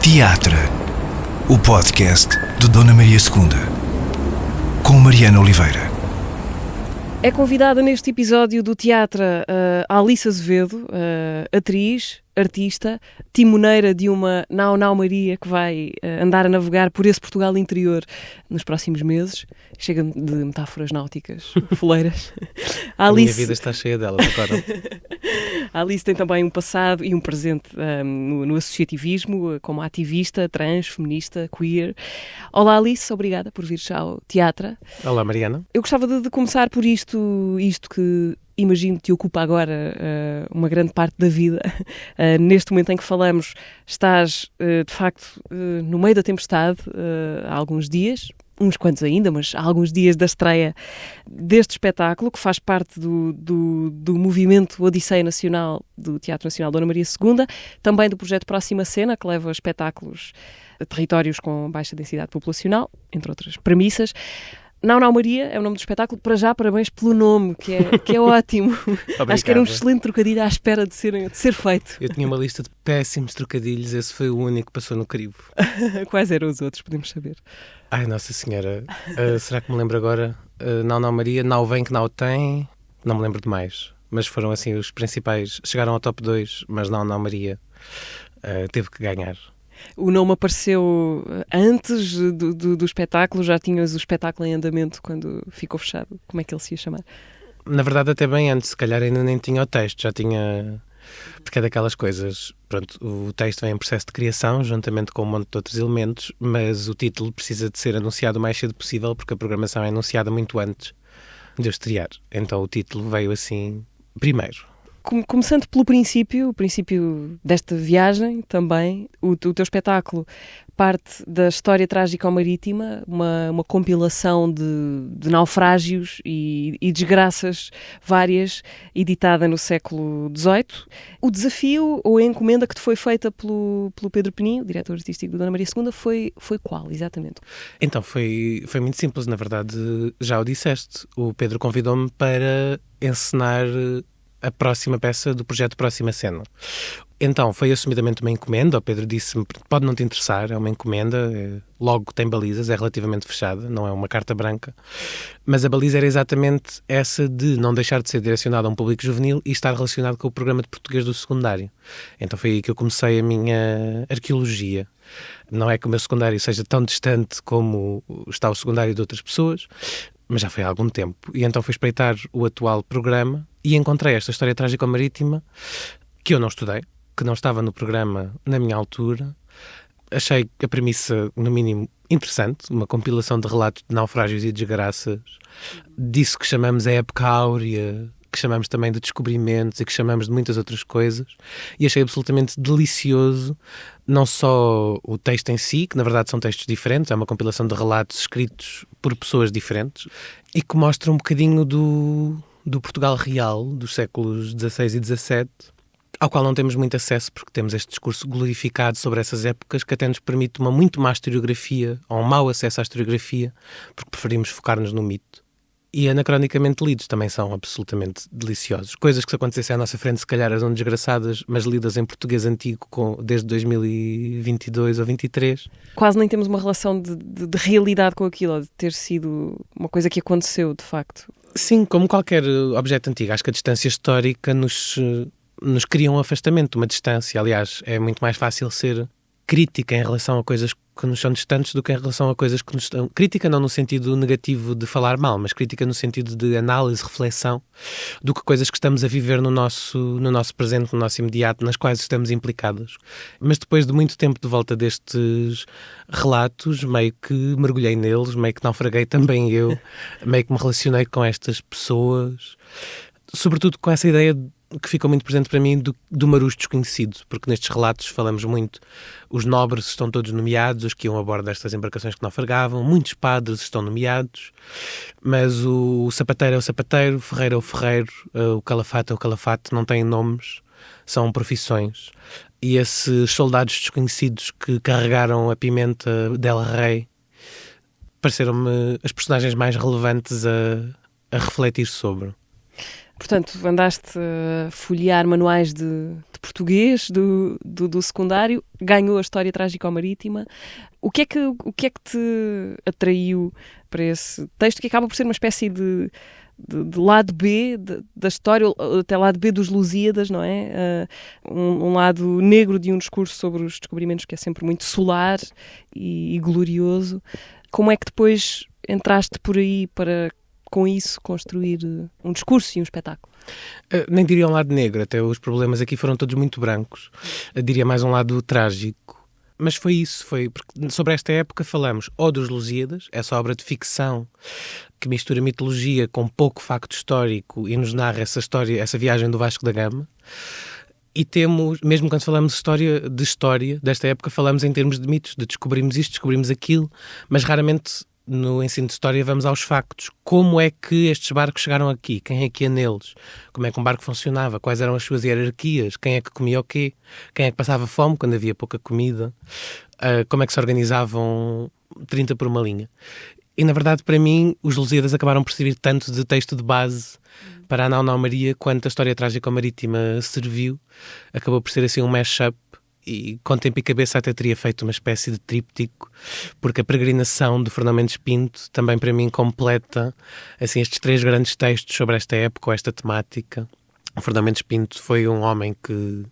Teatro, o podcast de Dona Maria II, com Mariana Oliveira. É convidada neste episódio do Teatro a Alice Azevedo, atriz, artista, timoneira de uma Nau Maria que vai andar a navegar por esse Portugal interior nos próximos meses. Chega de metáforas náuticas, foleiras. A minha vida está cheia delas agora. A Alice tem também um passado e um presente no associativismo, como ativista, trans, feminista, queer. Olá Alice, obrigada por vires ao teatro. Olá Mariana. Eu gostava de começar por isto que imagino te ocupa agora uma grande parte da vida. Neste momento em que falamos, estás de facto no meio da tempestade há alguns dias, uns quantos ainda, mas há alguns dias da estreia deste espetáculo, que faz parte do movimento Odisseia Nacional do Teatro Nacional Dona Maria II, também do projeto Próxima Cena, que leva espetáculos a territórios com baixa densidade populacional, entre outras premissas. Nau Maria é o nome do espetáculo. Para já, parabéns pelo nome, que é ótimo. Obrigado. Acho que era um excelente trocadilho à espera de ser feito. Eu tinha uma lista de péssimos trocadilhos, esse foi o único que passou no crivo. Quais eram os outros, podemos saber? Ai, Nossa Senhora, será que me lembro agora? Nau Maria, Nau vem que Nau tem, não me lembro de mais, mas foram assim os principais, chegaram ao top 2, mas Nau Maria teve que ganhar. O nome apareceu antes do espetáculo? Já tinhas o espetáculo em andamento quando ficou fechado? Como é que ele se ia chamar? Na verdade até bem antes, se calhar ainda nem tinha o texto, já tinha... Porque é daquelas coisas, pronto, o texto vem em processo de criação, juntamente com um monte de outros elementos, mas o título precisa de ser anunciado o mais cedo possível, porque a programação é anunciada muito antes de eu estrear. Então o título veio assim, primeiro. Começando pelo princípio, o princípio desta viagem também, o teu espetáculo parte da história trágico-marítima, uma compilação de naufrágios e desgraças várias, editada no século XVIII. O desafio ou a encomenda que te foi feita pelo Pedro Peninho, diretor artístico do Dona Maria II, foi qual, exatamente? Então, foi muito simples, na verdade, já o disseste. O Pedro convidou-me para encenar a próxima peça do projeto Próxima Cena. Então, foi assumidamente uma encomenda. O Pedro disse-me, pode não te interessar, é uma encomenda, logo tem balizas, é relativamente fechada, não é uma carta branca, mas a baliza era exatamente essa de não deixar de ser direcionada a um público juvenil e estar relacionado com o programa de português do secundário. Então foi aí que eu comecei a minha arqueologia. Não é que o meu secundário seja tão distante como está o secundário de outras pessoas, mas já foi há algum tempo. E então fui espreitar o atual programa e encontrei esta história trágico-marítima que eu não estudei, que não estava no programa na minha altura. Achei a premissa, no mínimo, interessante, uma compilação de relatos de naufrágios e desgraças, disso que chamamos a época áurea, que chamamos também de descobrimentos e que chamamos de muitas outras coisas, e achei absolutamente delicioso não só o texto em si, que na verdade são textos diferentes, é uma compilação de relatos escritos por pessoas diferentes e que mostra um bocadinho do Portugal real dos séculos XVI e XVII, ao qual não temos muito acesso porque temos este discurso glorificado sobre essas épocas que até nos permite uma muito má historiografia, ou um mau acesso à historiografia, porque preferimos focar-nos no mito. E anacronicamente lidos também são absolutamente deliciosos. Coisas que se acontecessem à nossa frente se calhar eram desgraçadas, mas lidas em português antigo desde 2022 ou 23. Quase nem temos uma relação de realidade com aquilo, de ter sido uma coisa que aconteceu, de facto. Sim, como qualquer objeto antigo. Acho que a distância histórica nos cria um afastamento, uma distância. Aliás, é muito mais fácil ser crítica em relação a coisas que nos são distantes do que em relação a coisas que nos estão... Crítica não no sentido negativo de falar mal, mas crítica no sentido de análise, reflexão, do que coisas que estamos a viver no nosso presente, no nosso imediato, nas quais estamos implicados. Mas depois de muito tempo de volta destes relatos, meio que mergulhei neles, meio que naufraguei também eu, meio que me relacionei com estas pessoas, sobretudo com essa ideia que ficou muito presente para mim do marujo desconhecido, porque nestes relatos falamos muito, os nobres estão todos nomeados, os que iam a bordo destas embarcações que naufragavam, muitos padres estão nomeados, mas o sapateiro é o sapateiro, o ferreiro é o ferreiro, o calafate é o calafate, não têm nomes, são profissões. E esses soldados desconhecidos que carregaram a pimenta del rei pareceram-me as personagens mais relevantes a refletir sobre. Portanto, andaste a folhear manuais de português do secundário, ganhou a História Trágico-Marítima. O que é que te atraiu para esse texto, que acaba por ser uma espécie de lado B da história, até lado B dos Lusíadas, não é? Um lado negro de um discurso sobre os descobrimentos que é sempre muito solar e glorioso. Como é que depois entraste por aí para, com isso, construir um discurso e um espetáculo? Nem diria um lado negro, até os problemas aqui foram todos muito brancos. Diria mais um lado trágico. Mas foi isso, porque sobre esta época falamos ou dos Lusíadas, essa obra de ficção que mistura mitologia com pouco facto histórico e nos narra essa história, essa viagem do Vasco da Gama. E temos, mesmo quando falamos de história desta época, falamos em termos de mitos, de descobrimos isto, descobrimos aquilo, mas raramente no ensino de história vamos aos factos. Como é que estes barcos chegaram aqui? Quem é que ia neles? Como é que um barco funcionava? Quais eram as suas hierarquias? Quem é que comia o quê? Quem é que passava fome quando havia pouca comida? Como é que se organizavam 30 por uma linha? E, na verdade, para mim, os Lusíadas acabaram por servir tanto de texto de base para a Nau Nau Maria quanto a História Trágico-Marítima serviu. Acabou por ser assim um mash-up. E com tempo e cabeça até teria feito uma espécie de tríptico, porque a Peregrinação do Fernão Mendes Pinto também para mim completa assim, estes 3 grandes textos sobre esta época ou esta temática. O Fernão Mendes Pinto foi um homem que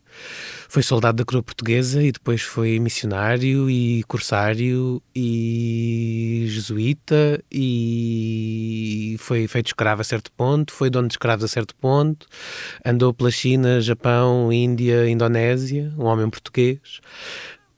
foi soldado da coroa portuguesa e depois foi missionário e corsário e jesuíta e foi feito escravo a certo ponto, foi dono de escravos a certo ponto, andou pela China, Japão, Índia, Indonésia, um homem português.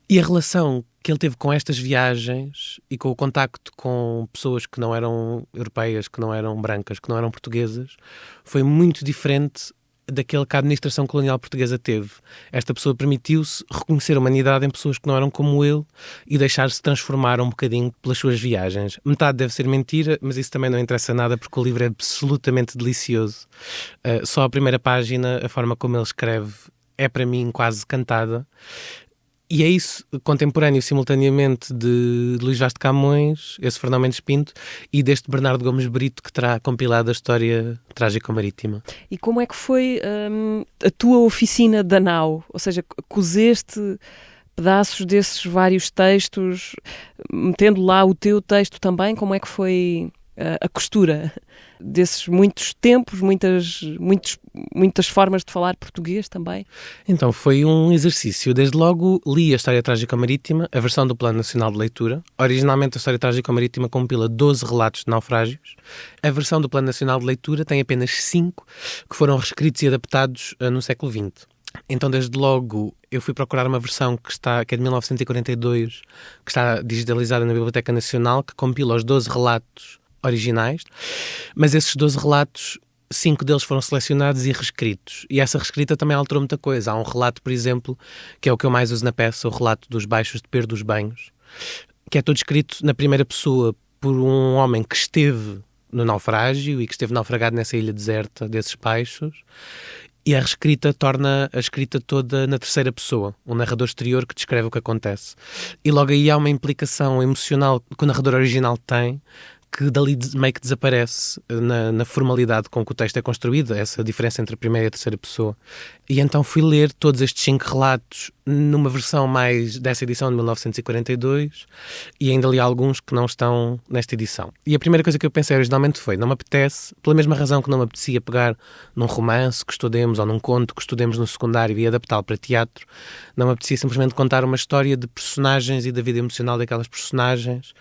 E a relação que ele teve com estas viagens e com o contacto com pessoas que não eram europeias, que não eram brancas, que não eram portuguesas, foi muito diferente daquele que a administração colonial portuguesa teve. Esta pessoa permitiu-se reconhecer a humanidade em pessoas que não eram como ele e deixar-se transformar um bocadinho pelas suas viagens. Metade deve ser mentira, mas isso também não interessa nada porque o livro é absolutamente delicioso. Só a primeira página, a forma como ele escreve, é para mim quase cantada. E é isso, contemporâneo simultaneamente de Luís Vaz de Camões, esse Fernão Mendes Pinto, e deste Bernardo Gomes Brito, que terá compilado a História Trágico-Marítima. E como é que foi a tua oficina da nau? Ou seja, cozeste pedaços desses vários textos, metendo lá o teu texto também? Como é que foi a costura desses muitos tempos, muitas formas de falar português também? Então, foi um exercício. Desde logo li a História Trágico-Marítima, a versão do Plano Nacional de Leitura. Originalmente, a História Trágico-Marítima compila 12 relatos de naufrágios. A versão do Plano Nacional de Leitura tem apenas 5, que foram reescritos e adaptados no século XX. Então, desde logo, eu fui procurar uma versão que é de 1942, que está digitalizada na Biblioteca Nacional, que compila os 12 relatos originais, mas esses 12 relatos, 5 deles foram selecionados e reescritos, e essa reescrita também alterou muita coisa. Há um relato, por exemplo, que é o que eu mais uso na peça, o relato dos baixos de Pedro dos Banhos, que é todo escrito na primeira pessoa por um homem que esteve no naufrágio e que esteve naufragado nessa ilha deserta desses baixos, e a reescrita torna a escrita toda na terceira pessoa, um narrador exterior que descreve o que acontece. E logo aí há uma implicação emocional que o narrador original tem, que dali meio que desaparece na formalidade com que o texto é construído, essa diferença entre a primeira e a terceira pessoa. E então fui ler todos estes 5 relatos numa versão mais dessa edição de 1942 e ainda li alguns que não estão nesta edição. E a primeira coisa que eu pensei originalmente foi, não me apetece, pela mesma razão que não me apetecia pegar num romance que estudemos ou num conto que estudemos no secundário e adaptá-lo para teatro, não me apetecia simplesmente contar uma história de personagens e da vida emocional daquelas personagens.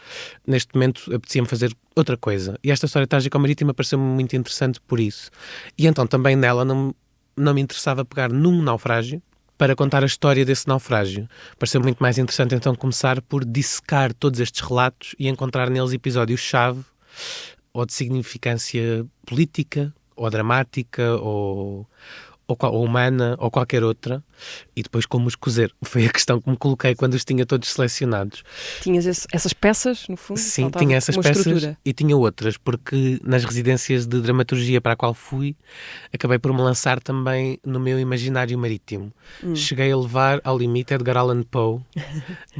Neste momento apetecia-me fazer outra coisa. E esta História Trágico-Marítima pareceu-me muito interessante por isso. E então também nela não me interessava pegar num naufrágio para contar a história desse naufrágio. Pareceu muito mais interessante então começar por dissecar todos estes relatos e encontrar neles episódios-chave ou de significância política, ou dramática, ou humana, ou qualquer outra, e depois como os cozer. Foi a questão que me coloquei quando os tinha todos selecionados. Tinhas essas peças, no fundo? Sim, tinha essas peças estrutura. E tinha outras, porque nas residências de dramaturgia para a qual fui, acabei por me lançar também no meu imaginário marítimo. Cheguei a levar ao limite Edgar Allan Poe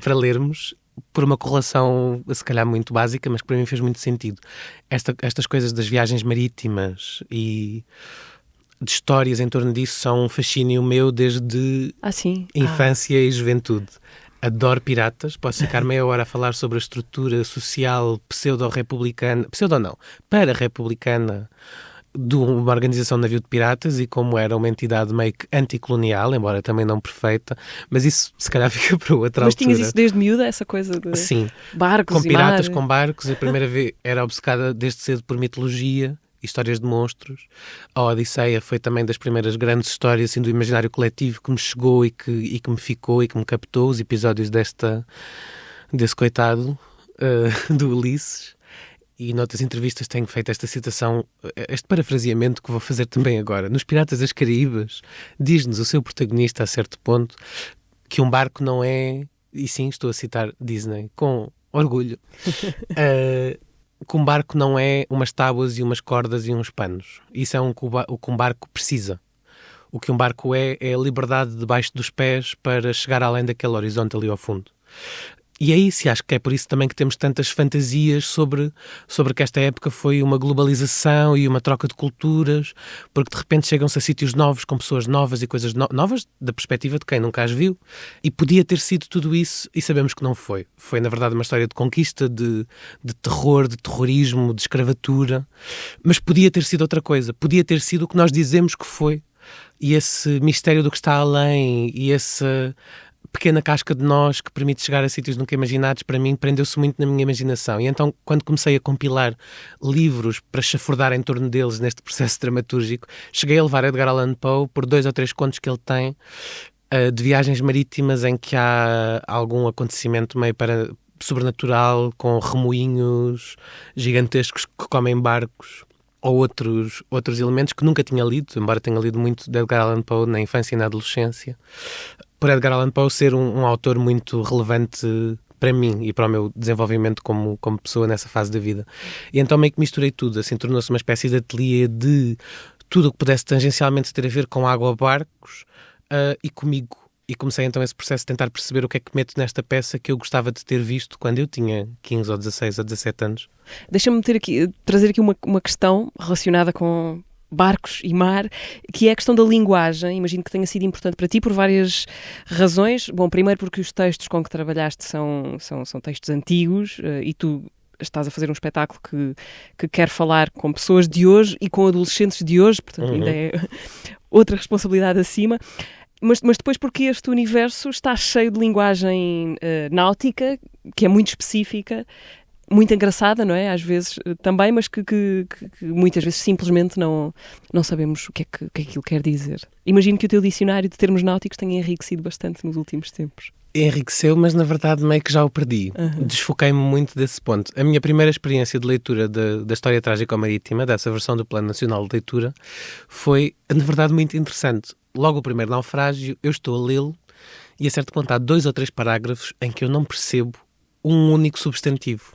para lermos, por uma correlação, se calhar muito básica, mas que para mim fez muito sentido. Estas coisas das viagens marítimas e de histórias em torno disso são um fascínio meu desde Sim. infância e juventude. Adoro piratas, posso ficar meia hora a falar sobre a estrutura social pseudo-republicana, pseudo não, para-republicana de uma organização de navio de piratas e como era uma entidade meio que anticolonial, embora também não perfeita, mas isso se calhar fica para outra Mas altura. tinhas isso desde miúda, essa coisa de Sim, barcos com e piratas, mar? com barcos. A primeira vez era obcecada desde cedo por mitologia, histórias de monstros. A Odisseia foi também das primeiras grandes histórias assim, do imaginário coletivo que me chegou e que me ficou e que me captou, os episódios desse coitado do Ulisses. E noutras entrevistas tenho feito esta citação, este parafraseamento que vou fazer também agora. Nos Piratas das Caraíbas, diz-nos o seu protagonista a certo ponto que um barco não é, e sim, estou a citar Disney com orgulho, que um barco não é umas tábuas e umas cordas e uns panos. Isso é o que um barco precisa. O que um barco é a liberdade debaixo dos pés para chegar além daquele horizonte ali ao fundo. E é isso, e acho que é por isso também que temos tantas fantasias sobre que esta época foi uma globalização e uma troca de culturas, porque de repente chegam-se a sítios novos, com pessoas novas e coisas novas da perspectiva de quem nunca as viu. E podia ter sido tudo isso e sabemos que não foi. Foi, na verdade, uma história de conquista, de terror, de terrorismo, de escravatura. Mas podia ter sido outra coisa. Podia ter sido o que nós dizemos que foi. E esse mistério do que está além e essa pequena casca de nós que permite chegar a sítios nunca imaginados, para mim, prendeu-se muito na minha imaginação. E então, quando comecei a compilar livros para chafurdar em torno deles neste processo dramatúrgico, cheguei a levar Edgar Allan Poe por 2 ou 3 contos que ele tem de viagens marítimas em que há algum acontecimento meio sobrenatural, com remoinhos gigantescos que comem barcos, ou outros elementos que nunca tinha lido, embora tenha lido muito de Edgar Allan Poe na infância e na adolescência, por Edgar Allan Poe ser um autor muito relevante para mim e para o meu desenvolvimento como pessoa nessa fase da vida. E então meio que misturei tudo, assim tornou-se uma espécie de ateliê de tudo o que pudesse tangencialmente ter a ver com água, barcos e comigo. E comecei então esse processo de tentar perceber o que é que meto nesta peça que eu gostava de ter visto quando eu tinha 15 ou 16 ou 17 anos. Deixa-me trazer aqui uma questão relacionada com barcos e mar, que é a questão da linguagem. Imagino que tenha sido importante para ti por várias razões. Bom, primeiro porque os textos com que trabalhaste são textos antigos e tu estás a fazer um espetáculo que quer falar com pessoas de hoje e com adolescentes de hoje, portanto ainda é outra responsabilidade acima. Mas depois porque este universo está cheio de linguagem náutica, que é muito específica, muito engraçada, não é? Às vezes também, mas que muitas vezes simplesmente não sabemos o que é que aquilo quer dizer. Imagino que o teu dicionário de termos náuticos tenha enriquecido bastante nos últimos tempos. Enriqueceu, mas na verdade meio que já o perdi. Desfoquei-me muito desse ponto. A minha primeira experiência de leitura da História Trágica Marítima, dessa versão do Plano Nacional de Leitura, foi, na verdade, muito interessante. Logo o primeiro naufrágio, eu estou a lê-lo e a certo ponto há 2 ou 3 parágrafos em que eu não percebo um único substantivo.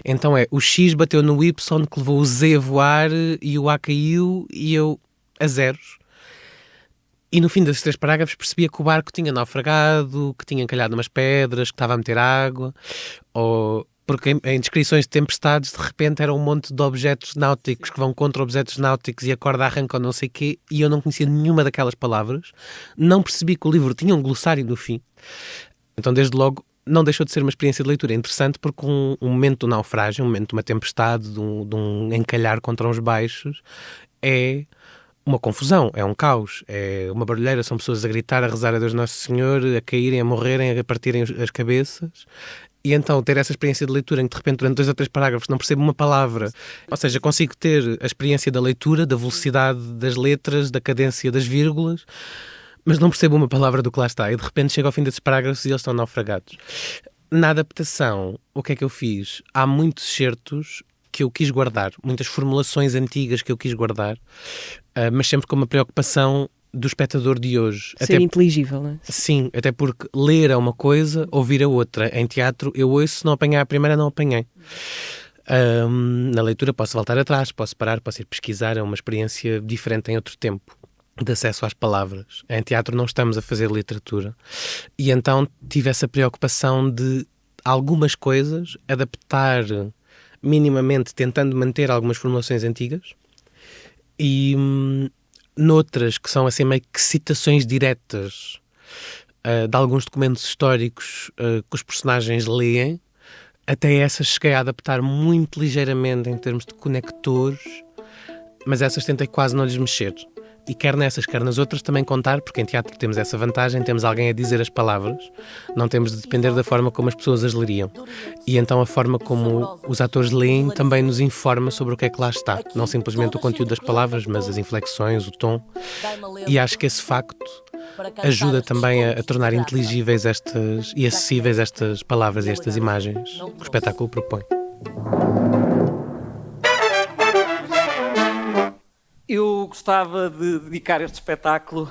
Então o X bateu no Y que levou o Z a voar e o A caiu e eu a zeros. E no fim desses 3 parágrafos percebia que o barco tinha naufragado, que tinha encalhado umas pedras, que estava a meter água, porque em descrições de tempestades de repente era um monte de objetos náuticos que vão contra objetos náuticos e a corda arranca ou não sei o quê, e eu não conhecia nenhuma daquelas palavras. Não percebi que o livro tinha um glossário no fim. Então desde logo não deixou de ser uma experiência de leitura interessante, porque um momento do naufrágio, um momento de uma tempestade, de um encalhar contra uns baixos, é uma confusão, é um caos, é uma barulheira, são pessoas a gritar, a rezar a Deus Nosso Senhor, a caírem, a morrerem, a partirem as cabeças. E então ter essa experiência de leitura em que de repente durante 2 ou 3 parágrafos não percebo uma palavra, ou seja, consigo ter a experiência da leitura, da velocidade das letras, da cadência das vírgulas, mas não percebo uma palavra do que lá está. E de repente chego ao fim desses parágrafos e eles estão naufragados. Na adaptação, o que é que eu fiz? Há muitos certos que eu quis guardar, muitas formulações antigas que eu quis guardar, mas sempre com uma preocupação do espectador de hoje. Ser inteligível, não é? Sim, até porque ler é uma coisa, ouvir é outra. Em teatro eu ouço, se não apanhar a primeira, não apanhei. Na leitura posso voltar atrás, posso parar, posso ir pesquisar, é uma experiência diferente em outro tempo de acesso às palavras. Em teatro não estamos a fazer literatura. E então tive essa preocupação de algumas coisas adaptar minimamente, tentando manter algumas formulações antigas, e noutras que são assim meio que citações diretas de alguns documentos históricos que os personagens leem, até essas cheguei a adaptar muito ligeiramente em termos de conectores, mas essas tentei quase não lhes mexer. E quer nessas, quer nas outras também contar, porque em teatro temos essa vantagem, temos alguém a dizer as palavras, não temos de depender da forma como as pessoas as leriam. E então a forma como os atores leem também nos informa sobre o que é que lá está. Não simplesmente o conteúdo das palavras, mas as inflexões, o tom. E acho que esse facto ajuda também a tornar inteligíveis e acessíveis estas palavras e estas imagens que o espetáculo propõe. Eu gostava de dedicar este espetáculo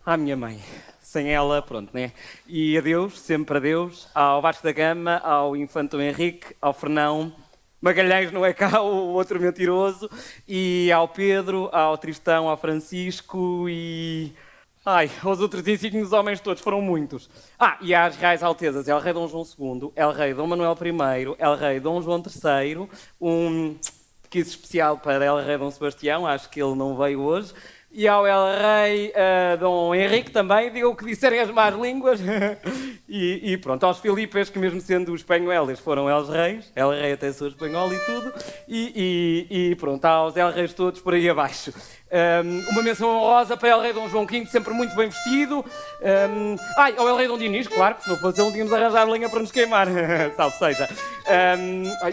à minha mãe. Sem ela, pronto, né? E a Deus, sempre a Deus, ao Vasco da Gama, ao Infante Dom Henrique, ao Fernão Magalhães, não é cá, o outro mentiroso, e ao Pedro, ao Tristão, ao Francisco e... aos outros insígnios homens todos, foram muitos. E às Reais Altezas, El Rei Dom João II, El Rei Dom Manuel I, El Rei Dom João III, quis especial para El Rei Dom Sebastião, acho que ele não veio hoje, e ao El Rei Dom Henrique também, digam o que disserem as más línguas, e pronto, aos Filipes, que mesmo sendo os espanhóis foram eles reis, El Rei até sou espanhol e tudo, e pronto, aos El Reis todos por aí abaixo. Uma menção honrosa para El Rei Dom João V, sempre muito bem vestido. Ao El Rei Dom Dinis, claro, que se não fosse ele, tínhamos arranjar lenha para nos queimar. Salve seja.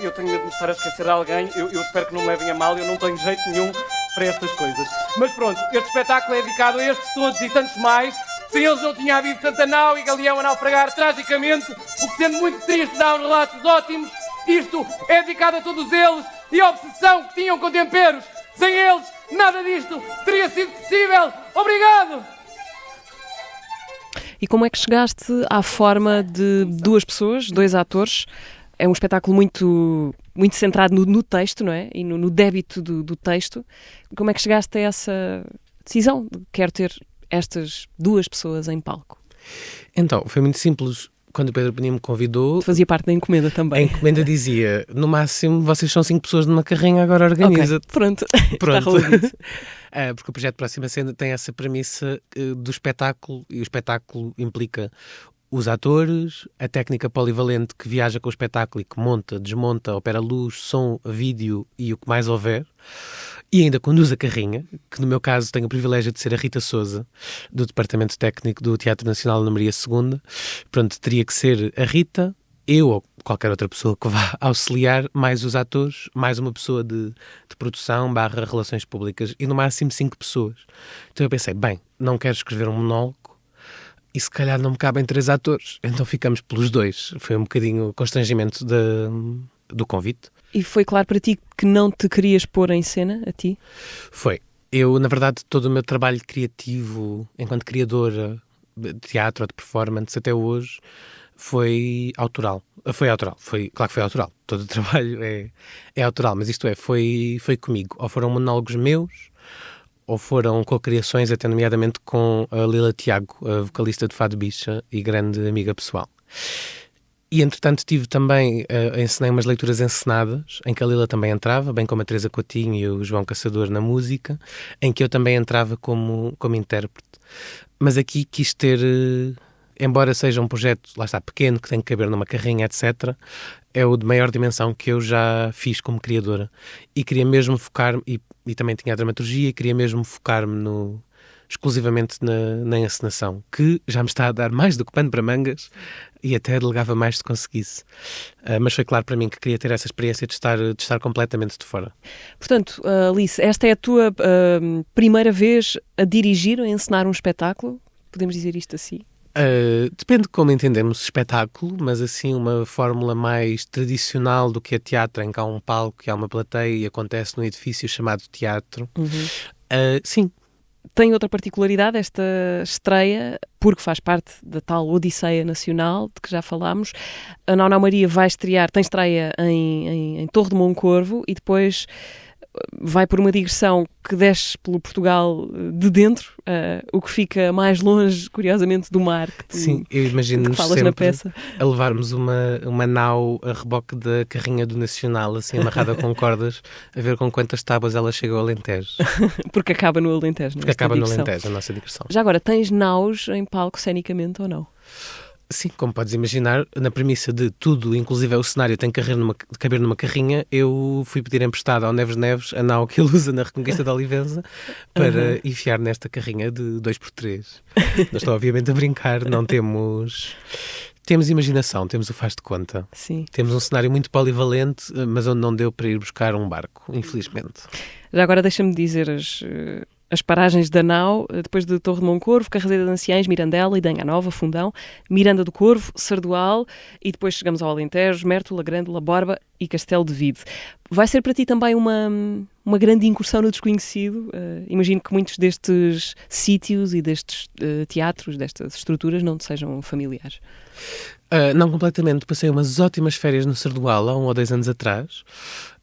Eu tenho medo de me estar a esquecer de alguém. Eu espero que não me levem a mal, eu não tenho jeito nenhum para estas coisas. Mas pronto, este espetáculo é dedicado a estes todos e tantos mais. Sem eles não tinha havido tanta nau e Galeão a naufragar tragicamente, o que sendo muito triste dá uns relatos ótimos. Isto é dedicado a todos eles e a obsessão que tinham com temperos. Sem eles, nada disto teria sido possível. Obrigado! E como é que chegaste à forma de duas pessoas, dois atores? É um espetáculo muito centrado no texto, não é? E no débito do texto. Como é que chegaste a essa decisão de quero ter estas duas pessoas em palco? Então, foi muito simples. Quando o Pedro Peninha me convidou... Fazia parte da encomenda também. A encomenda dizia, no máximo, vocês são 5 pessoas numa carrinha, agora organiza-te. Okay, pronto. Pronto. Está porque o projeto Próxima Cena tem essa premissa do espetáculo, e o espetáculo implica os atores, a técnica polivalente que viaja com o espetáculo e que monta, desmonta, opera luz, som, vídeo e o que mais houver. E ainda conduz a carrinha, que no meu caso tenho o privilégio de ser a Rita Sousa, do Departamento Técnico do Teatro Nacional Ana Maria II. Pronto, teria que ser a Rita, eu ou qualquer outra pessoa que vá auxiliar, mais os atores, mais uma pessoa de produção / relações públicas e no máximo 5 pessoas. Então eu pensei, bem, não quero escrever um monólogo e se calhar não me cabem 3 atores, então ficamos pelos 2. Foi um bocadinho o constrangimento do convite. E foi claro para ti que não te querias pôr em cena, a ti? Foi. Eu, na verdade, todo o meu trabalho criativo, enquanto criadora de teatro ou de performance, até hoje, foi autoral. Claro que foi autoral. Todo o trabalho é autoral, mas isto foi comigo. Ou foram monólogos meus, ou foram co-criações, até nomeadamente com a Lila Tiago, a vocalista de Fado Bicha e grande amiga pessoal. E, entretanto, tive também, ensinei umas leituras encenadas, em que a Lila também entrava, bem como a Teresa Coutinho e o João Caçador na música, em que eu também entrava como intérprete. Mas aqui quis ter, embora seja um projeto, lá está, pequeno, que tem que caber numa carrinha, etc., é o de maior dimensão que eu já fiz como criadora. E queria mesmo focar-me, e também tinha a dramaturgia, e queria mesmo focar-me exclusivamente na encenação, que já me está a dar mais do que pano para mangas e até delegava mais se conseguisse. Mas foi claro para mim que queria ter essa experiência de estar completamente de fora. Portanto, Alice, esta é a tua primeira vez a dirigir, a encenar um espetáculo? Podemos dizer isto assim? Depende de como entendemos espetáculo, mas assim uma fórmula mais tradicional do que a teatro, em que há um palco e há uma plateia e acontece num edifício chamado teatro. Sim. Tem outra particularidade esta estreia, porque faz parte da tal Odisseia Nacional, de que já falámos. A Nau Maria vai estrear, tem estreia em Torre de Moncorvo e depois vai por uma digressão que desce pelo Portugal de dentro, o que fica mais longe, curiosamente, do mar que tu, Sim, eu imagino-nos falas na sempre peça. a levarmos uma nau a reboque da carrinha do Nacional, assim amarrada com cordas, a ver com quantas tábuas ela chega ao Alentejo. Porque acaba no Alentejo, não é? Porque Esta acaba no digressão. Alentejo, a nossa digressão. Já agora, tens naus em palco cenicamente ou não? Sim, como podes imaginar, na premissa de tudo, inclusive o cenário, tem que caber numa carrinha, eu fui pedir emprestado ao Neves Neves a nau que ele usa na Reconquista da Olivença para enfiar nesta carrinha de 2x3. Não estou obviamente a brincar, não temos... Temos imaginação, temos o faz de conta. Sim. Temos um cenário muito polivalente, mas onde não deu para ir buscar um barco, infelizmente. Já agora deixa-me dizer as paragens da nau, depois de Torre de Moncorvo, Carrazeira de Anciães, Mirandela, Idanha Nova, Fundão, Miranda do Corvo, Sardual e depois chegamos ao Alentejo, Mértola, Grândola, Borba e Castelo de Vide. Vai ser para ti também uma grande incursão no desconhecido. Imagino que muitos destes sítios e destes teatros, destas estruturas, não te sejam familiares. Não completamente, passei umas ótimas férias no Sardual há 1 ou 2 anos atrás.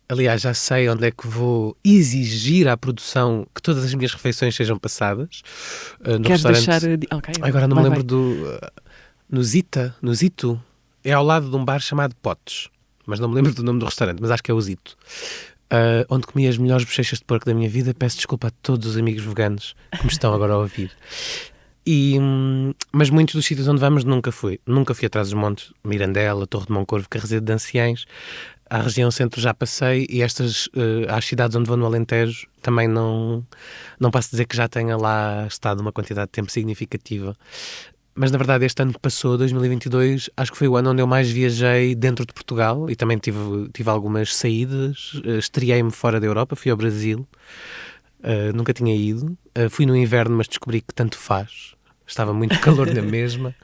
Aliás, já sei onde é que vou exigir à produção que todas as minhas refeições sejam passadas. No Queres restaurante... deixar... Okay. Agora não me Vai, lembro do... No Zito. É ao lado de um bar chamado Potes. Mas não me lembro do nome do restaurante, mas acho que é o Zito. Onde comi as melhores bochechas de porco da minha vida. Peço desculpa a todos os amigos veganos que me estão agora a ouvir. Mas muitos dos sítios onde vamos nunca fui. Nunca fui atrás dos montes. Mirandela, Torre de Moncorvo, Carrazeira de Anciães. À região centro já passei e às cidades onde vou no Alentejo também não posso dizer que já tenha lá estado uma quantidade de tempo significativa. Mas na verdade este ano que passou, 2022, acho que foi o ano onde eu mais viajei dentro de Portugal e também tive algumas saídas. Estreiei-me fora da Europa, fui ao Brasil, nunca tinha ido. Fui no inverno, mas descobri que tanto faz. Estava muito calor na mesma.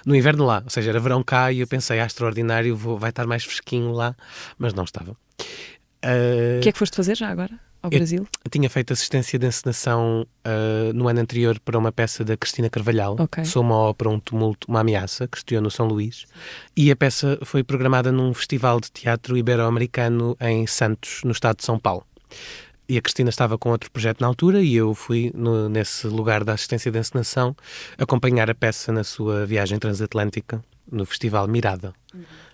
No inverno lá, ou seja, era verão cá e eu pensei, extraordinário, vai estar mais fresquinho lá, mas não estava. O que é que foste fazer já agora, ao Brasil? Eu tinha feito assistência de encenação no ano anterior para uma peça da Cristina Carvalhal. Okay. Sou uma ópera, um tumulto, uma ameaça, que estreou no São Luís. E a peça foi programada num festival de teatro ibero-americano em Santos, no estado de São Paulo. E a Cristina estava com outro projeto na altura e eu fui nesse lugar da assistência de encenação acompanhar a peça na sua viagem transatlântica no festival Mirada.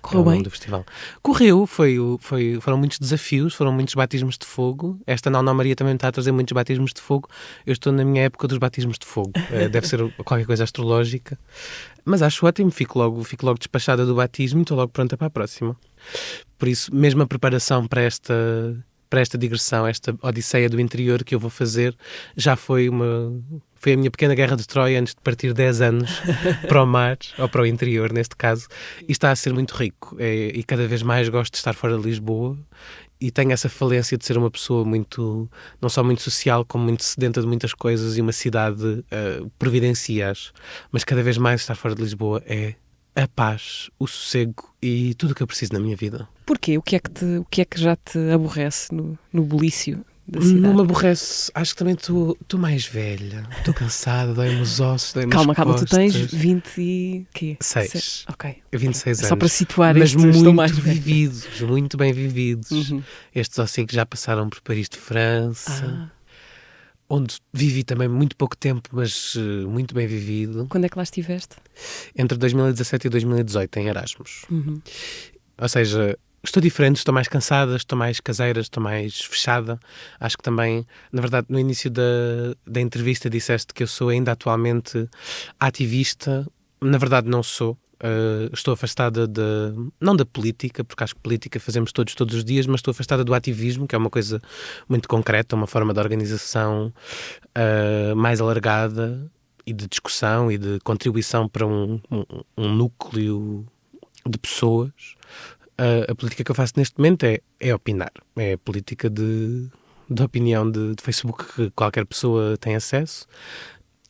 Correu bem? Do festival. Correu, foram muitos desafios, foram muitos batismos de fogo. Esta Nona Maria também me está a trazer muitos batismos de fogo. Eu estou na minha época dos batismos de fogo. Deve ser qualquer coisa astrológica. Mas acho ótimo, fico logo despachada do batismo e estou logo pronta para a próxima. Por isso, mesmo a preparação para esta digressão, esta odisseia do interior que eu vou fazer, já foi a minha pequena guerra de Troia antes de partir 10 anos para o mar, ou para o interior neste caso, e está a ser muito rico. E cada vez mais gosto de estar fora de Lisboa e tenho essa falência de ser uma pessoa não só muito social, como muito sedenta de muitas coisas, e uma cidade providencia-as, mas cada vez mais estar fora de Lisboa é a paz, o sossego e tudo o que eu preciso na minha vida. Porquê? O que é que já te aborrece no bulício da cidade? Não me aborrece. Acho que também estou mais velha. Estou cansada, dói-me os ossos, dói-me as Calma, costas. tu tens 20 e... quê? 6. Ok. 26 anos. Só para situar mas estes, estou muito mais velha. vividos, muito bem vividos. Uhum. Estes ossinhos já passaram por Paris de França, Ah. onde vivi também muito pouco tempo, mas muito bem vivido. Quando é que lá estiveste? Entre 2017 e 2018, em Erasmus. Uhum. Ou seja, estou diferente, estou mais cansada, estou mais caseira, estou mais fechada. Acho que também, na verdade, no início da entrevista disseste que eu sou ainda atualmente ativista. Na verdade não sou. Estou afastada não da política, porque acho que política fazemos todos os dias, mas estou afastada do ativismo, que é uma coisa muito concreta, uma forma de organização mais alargada e de discussão e de contribuição para um núcleo de pessoas. A política que eu faço neste momento é opinar. É a política de opinião de Facebook que qualquer pessoa tem acesso.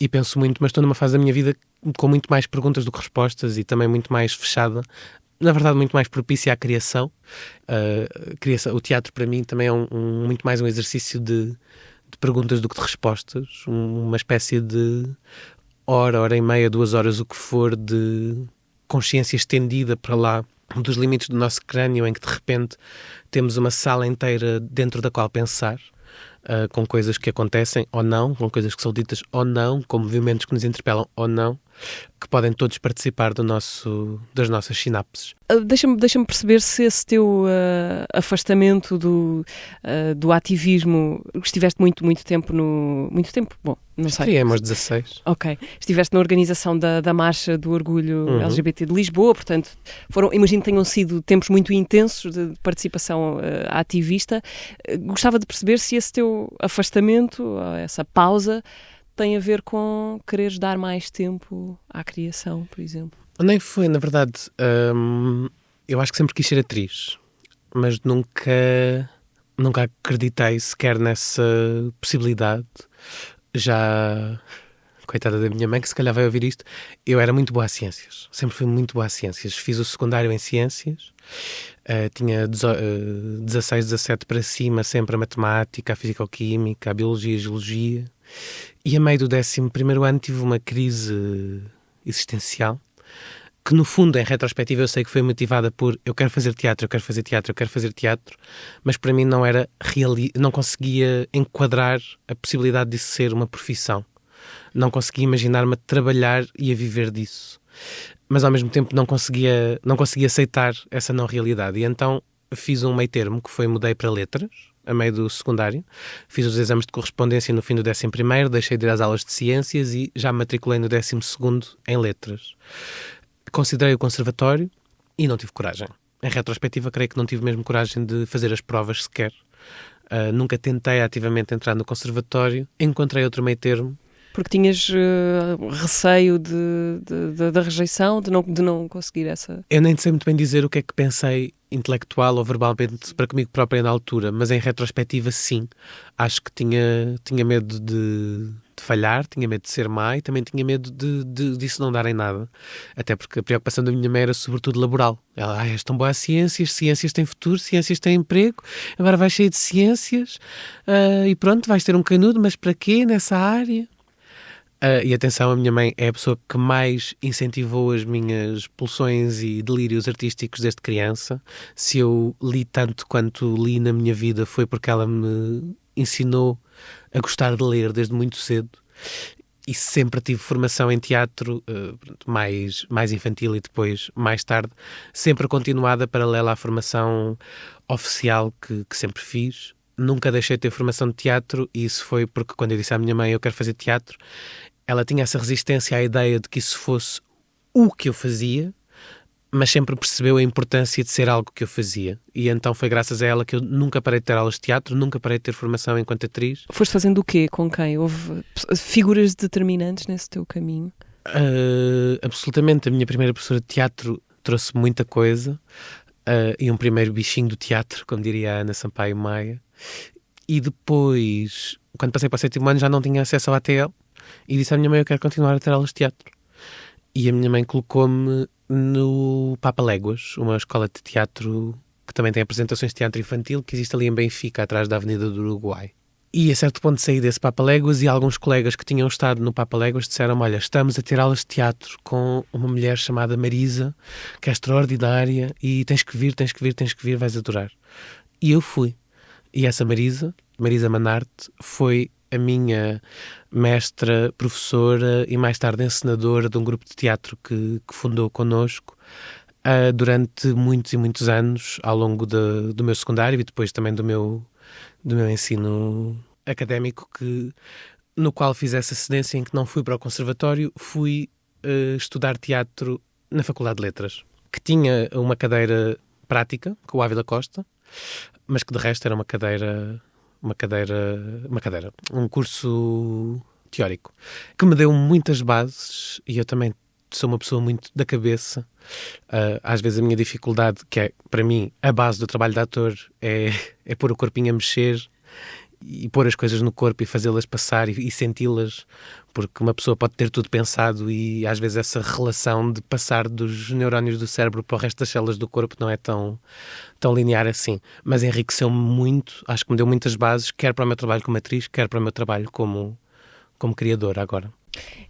E penso muito, mas estou numa fase da minha vida com muito mais perguntas do que respostas e também muito mais fechada. Na verdade, muito mais propícia à criação. O teatro, para mim, também é muito mais um exercício de perguntas do que de respostas. Uma espécie de hora e meia, 2 horas, o que for, de consciência estendida para lá dos limites do nosso crânio, em que de repente temos uma sala inteira dentro da qual pensar. com coisas que acontecem ou não, com coisas que são ditas ou não, com movimentos que nos interpelam ou não, que podem todos participar das nossas sinapses. Deixa-me perceber se esse teu afastamento do ativismo, estiveste muito tempo muito tempo? Bom, não sei. Sim, é aos 16. Ok. Estiveste na organização da Marcha do Orgulho LGBT de Lisboa, portanto, imagino que tenham sido tempos muito intensos de participação ativista. Gostava de perceber se esse teu afastamento, essa pausa, tem a ver com quereres dar mais tempo à criação, por exemplo. Nem foi, na verdade. Eu acho que sempre quis ser atriz, mas nunca acreditei sequer nessa possibilidade. Já, coitada da minha mãe, que se calhar vai ouvir isto, eu era muito boa a ciências. Sempre fui muito boa a ciências. Fiz o secundário em ciências. Tinha 16, 17 para cima, sempre a matemática, a fisicoquímica, a biologia e a geologia. E a meio do 11º ano tive uma crise existencial, que no fundo, em retrospectiva, eu sei que foi motivada por eu quero fazer teatro, mas para mim não era não conseguia enquadrar a possibilidade disso ser uma profissão. Não conseguia imaginar-me a trabalhar e a viver disso. Mas ao mesmo tempo não conseguia aceitar essa não realidade. E então fiz um meio termo, que foi mudei para letras, a meio do secundário. Fiz os exames de correspondência no fim do 11º, deixei de ir às aulas de ciências e já me matriculei no 12º em letras. Considerei o conservatório e não tive coragem. Em retrospectiva, creio que não tive mesmo coragem de fazer as provas sequer. Nunca tentei ativamente entrar no conservatório. Encontrei outro meio termo. Porque tinhas receio da rejeição, de não conseguir essa... Eu nem sei muito bem dizer o que é que pensei intelectual ou verbalmente para comigo própria na altura, mas em retrospectiva sim. Acho que tinha medo de falhar, tinha medo de ser má e também tinha medo disso não dar em nada. Até porque a preocupação da minha mãe era sobretudo laboral. Ela, és tão boa a ciências têm futuro, ciências têm emprego, agora vais sair de ciências e pronto, vais ter um canudo, mas para quê nessa área? E atenção, a minha mãe é a pessoa que mais incentivou as minhas pulsões e delírios artísticos desde criança. Se eu li tanto quanto li na minha vida foi porque ela me ensinou a gostar de ler desde muito cedo. E sempre tive formação em teatro, mais infantil e depois, mais tarde, sempre continuada paralela à formação oficial que sempre fiz. Nunca deixei de ter formação de teatro e isso foi porque quando eu disse à minha mãe eu quero fazer teatro, ela tinha essa resistência à ideia de que isso fosse o que eu fazia, mas sempre percebeu a importância de ser algo que eu fazia. E então foi graças a ela que eu nunca parei de ter aulas de teatro, nunca parei de ter formação enquanto atriz. Foste fazendo o quê? Com quem? Houve figuras determinantes nesse teu caminho? Absolutamente. A minha primeira professora de teatro trouxe muita coisa e um primeiro bichinho do teatro, como diria a Ana Sampaio Maia. E depois, quando passei para o 7º ano, já não tinha acesso ao ATL e disse à minha mãe, eu quero continuar a ter aulas de teatro. E a minha mãe colocou-me no Papa Léguas, uma escola de teatro que também tem apresentações de teatro infantil, que existe ali em Benfica, atrás da Avenida do Uruguai. E a certo ponto saí desse Papa Léguas e alguns colegas que tinham estado no Papa Léguas disseram-me, olha, estamos a ter aulas de teatro com uma mulher chamada Marisa, que é extraordinária e tens que vir, vais adorar. E eu fui. E essa Marisa Manarte, foi a minha mestra, professora e mais tarde encenadora de um grupo de teatro que fundou connosco durante muitos e muitos anos, ao longo do meu secundário e depois também do meu ensino académico, no qual fiz essa cedência em que não fui para o conservatório, fui estudar teatro na Faculdade de Letras, que tinha uma cadeira prática, com o Ávila Costa, mas que de resto era um curso teórico, que me deu muitas bases e eu também sou uma pessoa muito da cabeça. Às vezes a minha dificuldade, que é, para mim, a base do trabalho de ator, é pôr o corpinho a mexer e pôr as coisas no corpo e fazê-las passar e senti-las, porque uma pessoa pode ter tudo pensado e às vezes essa relação de passar dos neurónios do cérebro para o resto das células do corpo não é tão linear assim, mas enriqueceu-me muito, acho que me deu muitas bases, quer para o meu trabalho como atriz, quer para o meu trabalho como criadora agora.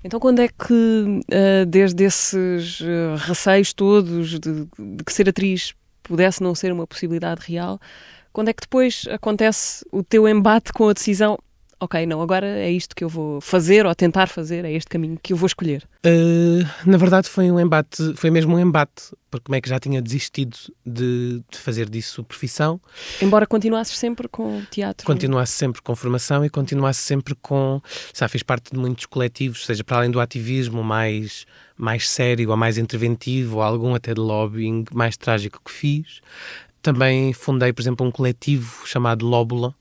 Então quando é que, desde esses receios todos de que ser atriz pudesse não ser uma possibilidade real, Quando é que depois acontece o teu embate com a decisão? Ok, não, agora é isto que eu vou fazer ou tentar fazer, é este caminho que eu vou escolher. Na verdade foi mesmo um embate, porque como é que já tinha desistido de fazer disso profissão. Embora continuasses sempre com teatro. Continuasse sempre com formação e continuasse sempre com... fiz parte de muitos coletivos, seja para além do ativismo mais sério ou mais interventivo, ou algum até de lobbying mais trágico que fiz. Também fundei, por exemplo, um coletivo chamado Lóbula,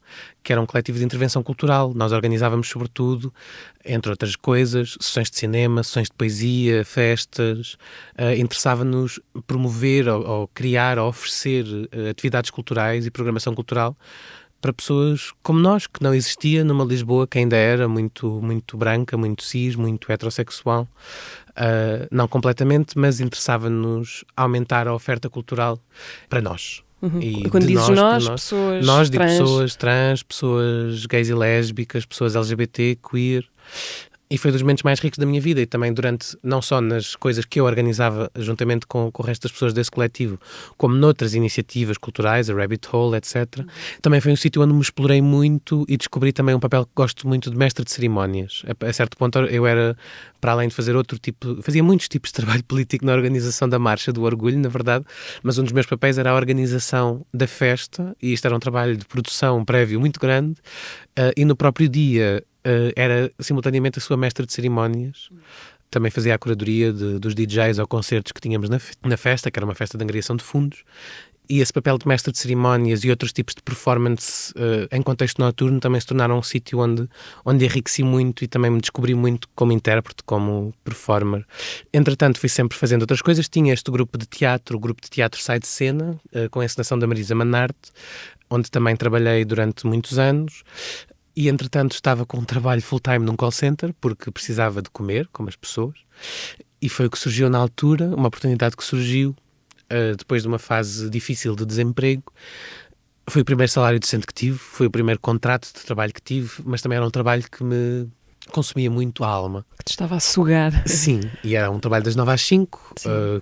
que era um coletivo de intervenção cultural. Nós organizávamos, sobretudo, entre outras coisas, sessões de cinema, sessões de poesia, festas. Interessava-nos promover ou criar ou oferecer atividades culturais e programação cultural para pessoas como nós, que não existia numa Lisboa que ainda era muito, muito branca, muito cis, muito heterossexual. Não completamente, mas interessava-nos aumentar a oferta cultural para nós. E quando dizes nós, pessoas trans. Pessoas trans, pessoas gays e lésbicas, pessoas LGBT, queer. E foi dos momentos mais ricos da minha vida, e também durante, não só nas coisas que eu organizava juntamente com o resto das pessoas desse coletivo, como noutras iniciativas culturais, a Rabbit Hole, etc. Também foi um sítio onde me explorei muito e descobri também um papel que gosto muito de mestre de cerimónias. A certo ponto eu era, para além de fazer fazia muitos tipos de trabalho político na organização da Marcha do Orgulho, na verdade, mas um dos meus papéis era a organização da festa, e isto era um trabalho de produção prévio muito grande, e no próprio dia era simultaneamente a sua mestra de cerimónias. Também fazia a curadoria dos DJs ou concertos que tínhamos na festa, que era uma festa de angariação de fundos. E esse papel de mestre de cerimónias e outros tipos de performance em contexto noturno também se tornaram um sítio onde enriqueci muito e também me descobri muito como intérprete, como performer. Entretanto, fui sempre fazendo outras coisas. Tinha este grupo de teatro, o grupo de teatro Sai de Cena, com a encenação da Marisa Manarte, onde também trabalhei durante muitos anos. E, entretanto, estava com um trabalho full-time num call center, porque precisava de comer, como as pessoas. E foi o que surgiu na altura, uma oportunidade que surgiu depois de uma fase difícil de desemprego. Foi o primeiro salário decente que tive, foi o primeiro contrato de trabalho que tive, mas também era um trabalho que me consumia muito a alma. Que te estava a sugar. Sim, e era um trabalho das 9 às 5.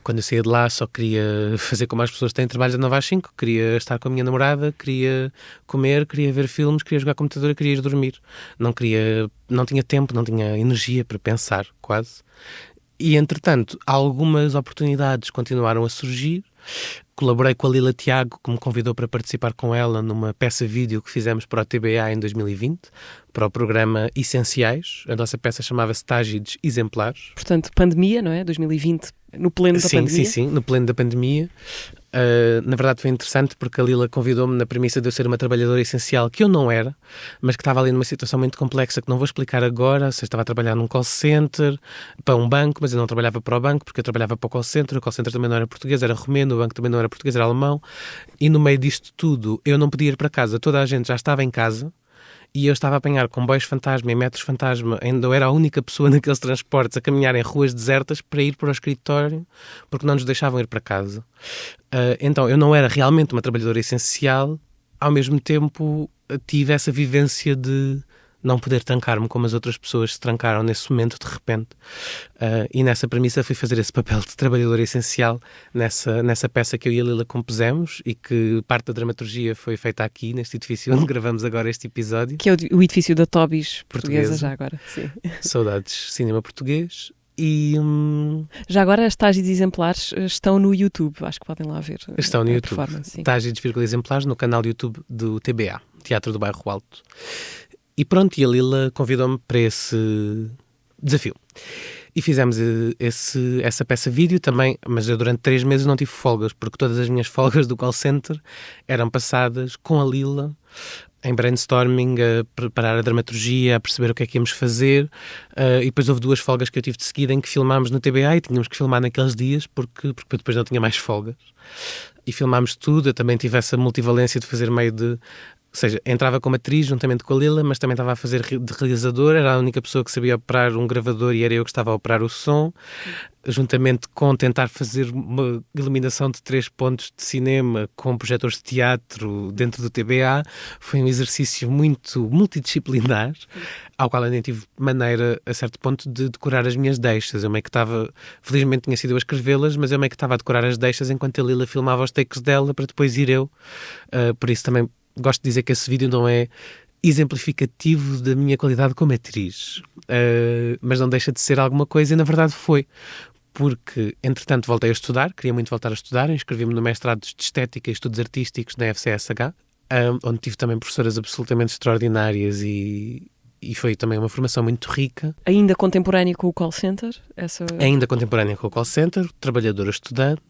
Quando eu saía de lá só queria fazer como as pessoas têm trabalho das 9 às 5. Queria estar com a minha namorada, queria comer, queria ver filmes, queria jogar computador, queria ir dormir. Não tinha tempo, não tinha energia para pensar, quase. E, entretanto, algumas oportunidades continuaram a surgir. Colaborei com a Lila Tiago, que me convidou para participar com ela numa peça-vídeo que fizemos para o TBA em 2020, para o programa Essenciais. A nossa peça chamava-se Tágides Exemplares. Portanto, pandemia, não é? 2020, no pleno da pandemia. Sim, no pleno da pandemia. Na verdade foi interessante porque a Lila convidou-me na premissa de eu ser uma trabalhadora essencial, que eu não era, mas que estava ali numa situação muito complexa que não vou explicar agora. Eu estava a trabalhar num call center para um banco, mas eu não trabalhava para o banco porque eu trabalhava para o call center também não era português, era romeno, o banco também não era português, era alemão, e no meio disto tudo eu não podia ir para casa, toda a gente já estava em casa. E eu estava a apanhar comboios fantasma e metros fantasma, ainda eu era a única pessoa naqueles transportes a caminhar em ruas desertas para ir para o escritório, porque não nos deixavam ir para casa. Então eu não era realmente uma trabalhadora essencial, ao mesmo tempo tive essa vivência de não poder trancar-me como as outras pessoas se trancaram nesse momento de repente. E nessa premissa fui fazer esse papel de trabalhador essencial nessa peça que eu e a Lila compusemos e que parte da dramaturgia foi feita aqui, neste edifício onde gravamos agora este episódio. Que é o edifício da Tobis portuguesa já agora. Sim. Saudades cinema português. E já agora as Tágides Exemplares estão no YouTube, acho que podem lá ver. Estão no YouTube. Tágides Exemplares no canal do YouTube do TBA, Teatro do Bairro Alto. E pronto, e a Lila convidou-me para esse desafio. E fizemos essa peça-vídeo também, mas eu durante 3 meses não tive folgas, porque todas as minhas folgas do call center eram passadas com a Lila, em brainstorming, a preparar a dramaturgia, a perceber o que é que íamos fazer. E depois houve 2 folgas que eu tive de seguida em que filmámos no TBA e tínhamos que filmar naqueles dias, porque depois não tinha mais folgas. E filmámos tudo, eu também tive essa multivalência de fazer meio de... Ou seja, entrava como atriz juntamente com a Lila, mas também estava a fazer de realizador, era a única pessoa que sabia operar um gravador e era eu que estava a operar o som, juntamente com tentar fazer uma iluminação de 3 pontos de cinema com projetores de teatro dentro do TBA. Foi um exercício muito multidisciplinar, ao qual eu nem tive maneira, a certo ponto, de decorar as minhas deixas. Eu meio que estava, felizmente tinha sido eu a escrevê-las, mas eu meio que estava a decorar as deixas enquanto a Lila filmava os takes dela para depois ir eu. Por isso também gosto de dizer que esse vídeo não é exemplificativo da minha qualidade como atriz, mas não deixa de ser alguma coisa, e na verdade foi. Porque, entretanto, voltei a estudar, queria muito voltar a estudar, inscrevi-me no mestrado de Estética e Estudos Artísticos na FCSH, onde tive também professoras absolutamente extraordinárias e foi também uma formação muito rica. Ainda contemporânea com o call center? Ainda contemporânea com o call center, trabalhadora estudante,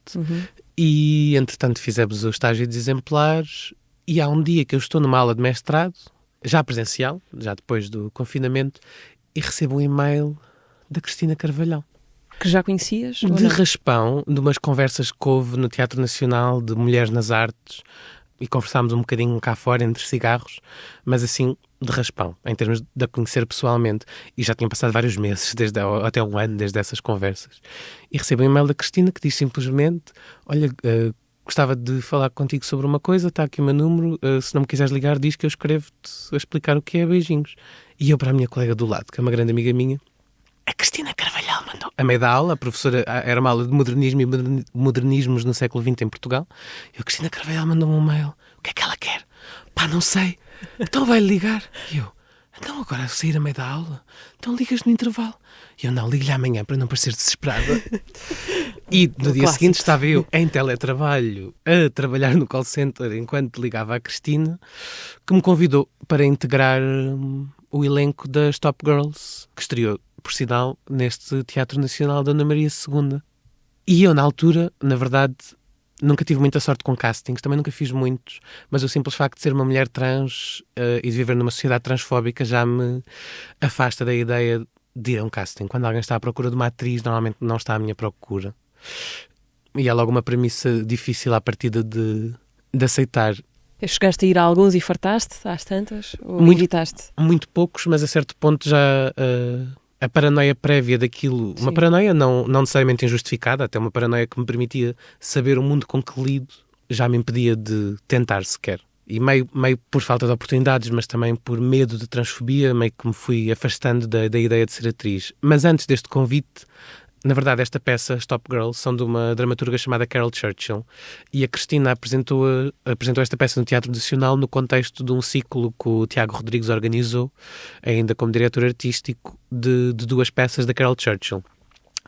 e, entretanto, fizemos o estágio de exemplares, e há um dia que eu estou numa aula de mestrado, já presencial, já depois do confinamento, e recebo um e-mail da Cristina Carvalhal. Que já conhecias? De raspão, de umas conversas que houve no Teatro Nacional de Mulheres nas Artes, e conversámos um bocadinho cá fora entre cigarros, mas assim, de raspão, em termos de a conhecer pessoalmente. E já tinham passado vários meses, até um ano, desde essas conversas. E recebo um e-mail da Cristina que diz simplesmente: olha, gostava de falar contigo sobre uma coisa, está aqui o meu número, se não me quiseres ligar, diz que eu escrevo-te a explicar o que é, beijinhos. E eu, para a minha colega do lado, que é uma grande amiga minha: a Cristina Carvalhal mandou. A meio da aula, a professora, era uma aula de modernismo e modernismos no século XX em Portugal, e a Cristina Carvalhal mandou-me um mail. O que é que ela quer? Pá, não sei. Então vai-lhe ligar. E eu: então agora sair a meio da aula? Então ligas no intervalo. E eu: não, ligo-lhe amanhã para não parecer desesperada. E no dia seguinte estava eu em teletrabalho a trabalhar no call center enquanto ligava à Cristina, que me convidou para integrar o elenco das Top Girls, que estreou, por sinal, neste Teatro Nacional da Ana Maria II. E eu, na altura, na verdade, nunca tive muita sorte com castings, também nunca fiz muitos, mas o simples facto de ser uma mulher trans e de viver numa sociedade transfóbica já me afasta da ideia de ir a um casting. Quando alguém está à procura de uma atriz, normalmente não está à minha procura. E é logo uma premissa difícil à partida de aceitar. Chegaste a ir a alguns e fartaste, às tantas? Ou evitaste? Muito poucos, mas a certo ponto já a paranoia prévia daquilo, uma paranoia não necessariamente injustificada, até uma paranoia que me permitia saber o mundo com que lido, já me impedia de tentar sequer. E meio por falta de oportunidades, mas também por medo de transfobia, meio que me fui afastando da ideia de ser atriz. Mas antes deste convite, na verdade, esta peça, as Top Girls, são de uma dramaturga chamada Carol Churchill, e a Cristina apresentou esta peça no Teatro Nacional no contexto de um ciclo que o Tiago Rodrigues organizou, ainda como diretor artístico, de duas peças da Carol Churchill.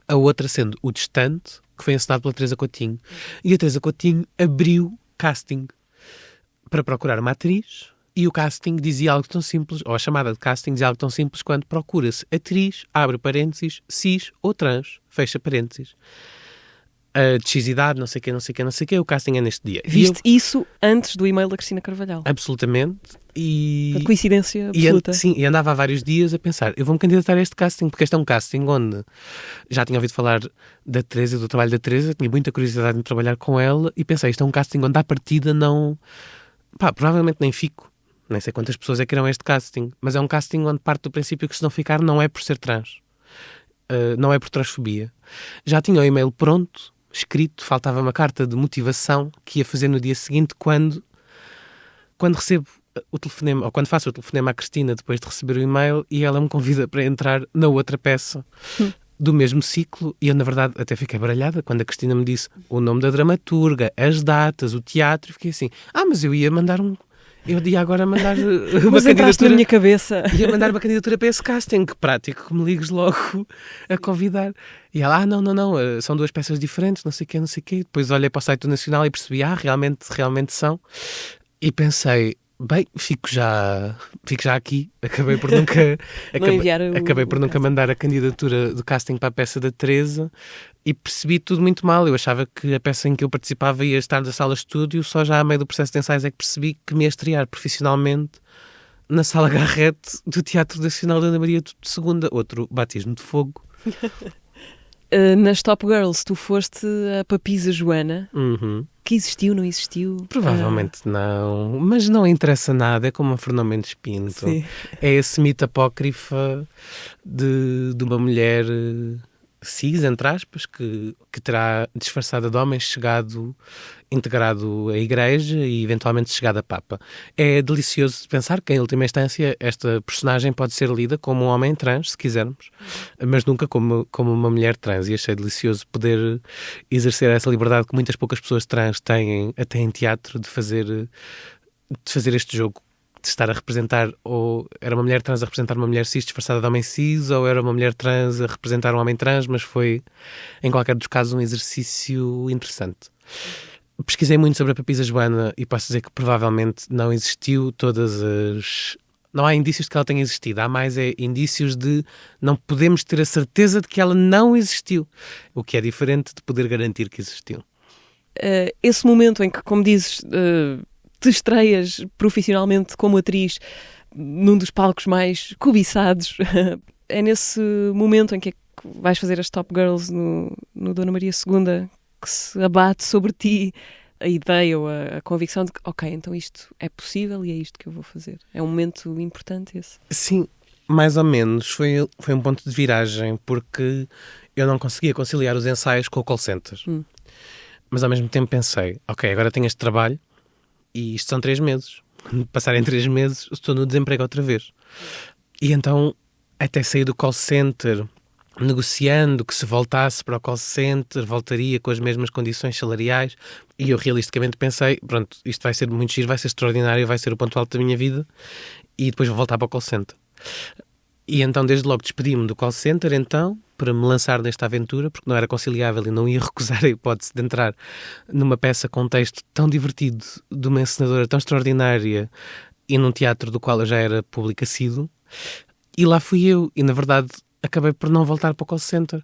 A outra sendo O Distante, que foi encenado pela Teresa Coutinho. E a Teresa Coutinho abriu casting para procurar uma atriz, e o casting dizia algo tão simples, ou a chamada de casting dizia algo tão simples quanto: procura-se atriz, abre parênteses, cis ou trans, fecha parênteses. De X-idade, não sei o quê, o casting é neste dia. Viste isso antes do e-mail da Cristina Carvalhal? Absolutamente. Por coincidência absoluta. Sim, e andava há vários dias a pensar: eu vou-me candidatar a este casting, porque este é um casting onde já tinha ouvido falar da Teresa, do trabalho da Teresa, tinha muita curiosidade em trabalhar com ela, e pensei, isto é um casting onde à partida não... provavelmente nem fico. Nem sei quantas pessoas é que irão a este casting, mas é um casting onde parte do princípio que se não ficar não é por ser trans, não é por transfobia. Já tinha o e-mail pronto, escrito, faltava uma carta de motivação que ia fazer no dia seguinte quando recebo o telefonema, ou quando faço o telefonema à Cristina depois de receber o e-mail, e ela me convida para entrar na outra peça do mesmo ciclo. E eu, na verdade, até fiquei baralhada quando a Cristina me disse o nome da dramaturga, as datas, o teatro, e fiquei assim: mas eu ia mandar eu ia agora mandar uma mas entraste candidatura na minha cabeça. Ia mandar uma candidatura para esse casting. Que prático que me ligues logo a convidar. E ela: não, são duas peças diferentes, não sei o quê. Depois olhei para o site do Nacional e percebi: realmente são. E pensei: bem, fico já aqui. Acabei por nunca mandar a candidatura do casting para a peça da Teresa, e percebi tudo muito mal. Eu achava que a peça em que eu participava ia estar na sala de estúdio, só já a meio do processo de ensaios é que percebi que me ia estrear profissionalmente na Sala Garrett do Teatro Nacional da Ana Maria II. Outro batismo de fogo. Nas Top Girls, tu foste a Papisa Joana, que existiu, não existiu? Provavelmente não, mas não interessa nada, é como a Fernão Mendes Pinto. Sim. É esse mito apócrifa de uma mulher cis, entre aspas, que terá, disfarçada de homem, integrado à Igreja e eventualmente chegado a Papa. É delicioso pensar que, em última instância, esta personagem pode ser lida como um homem trans, se quisermos, mas nunca como uma mulher trans. E achei delicioso poder exercer essa liberdade que muitas poucas pessoas trans têm, até em teatro, de fazer de fazer este jogo, de estar a representar, ou era uma mulher trans a representar uma mulher cis disfarçada de homem cis, ou era uma mulher trans a representar um homem trans, mas foi, em qualquer dos casos, um exercício interessante. Pesquisei muito sobre a Papisa Joana e posso dizer que provavelmente não existiu não há indícios de que ela tenha existido, há mais indícios de não podemos ter a certeza de que ela não existiu, o que é diferente de poder garantir que existiu. Esse momento em que, como dizes, te estreias profissionalmente como atriz num dos palcos mais cobiçados, é nesse momento em que vais fazer as Top Girls no Dona Maria II que se abate sobre ti a ideia ou a convicção de que, ok, então isto é possível e é isto que eu vou fazer. É um momento importante esse. Sim, mais ou menos. Foi um ponto de viragem, porque eu não conseguia conciliar os ensaios com o call center. Mas ao mesmo tempo pensei, ok, agora tenho este trabalho e isto são 3 meses. Passarem 3 meses, estou no desemprego outra vez. E então, até sair do call center, negociando que se voltasse para o call center, voltaria com as mesmas condições salariais, e eu realisticamente pensei, pronto, isto vai ser muito giro, vai ser extraordinário, vai ser o ponto alto da minha vida, e depois vou voltar para o call center. E então desde logo despedi-me do call center, então, para me lançar nesta aventura, porque não era conciliável e não ia recusar a hipótese de entrar numa peça com um texto tão divertido, de uma encenadora tão extraordinária, e num teatro do qual eu já era público assíduo. E lá fui eu, e na verdade acabei por não voltar para o call center.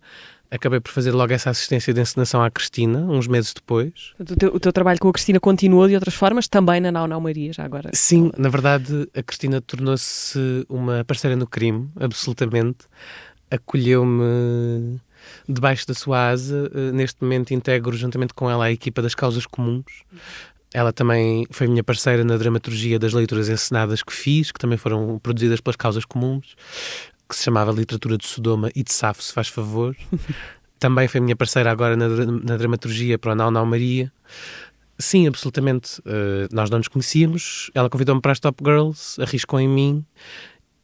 Acabei por fazer logo essa assistência de encenação à Cristina, uns meses depois. O teu trabalho com a Cristina continuou de outras formas, também na Nau Maria, já agora. Sim, na verdade a Cristina tornou-se uma parceira no crime, absolutamente. Acolheu-me debaixo da sua asa. Neste momento integro juntamente com ela a equipa das Causas Comuns. Ela também foi minha parceira na dramaturgia das leituras encenadas que fiz, que também foram produzidas pelas Causas Comuns, que se chamava Literatura de Sodoma e de Safo, se faz favor. Também foi minha parceira agora na dramaturgia para o Nau Maria. Sim, absolutamente. Nós não nos conhecíamos, ela convidou-me para as Top Girls, arriscou em mim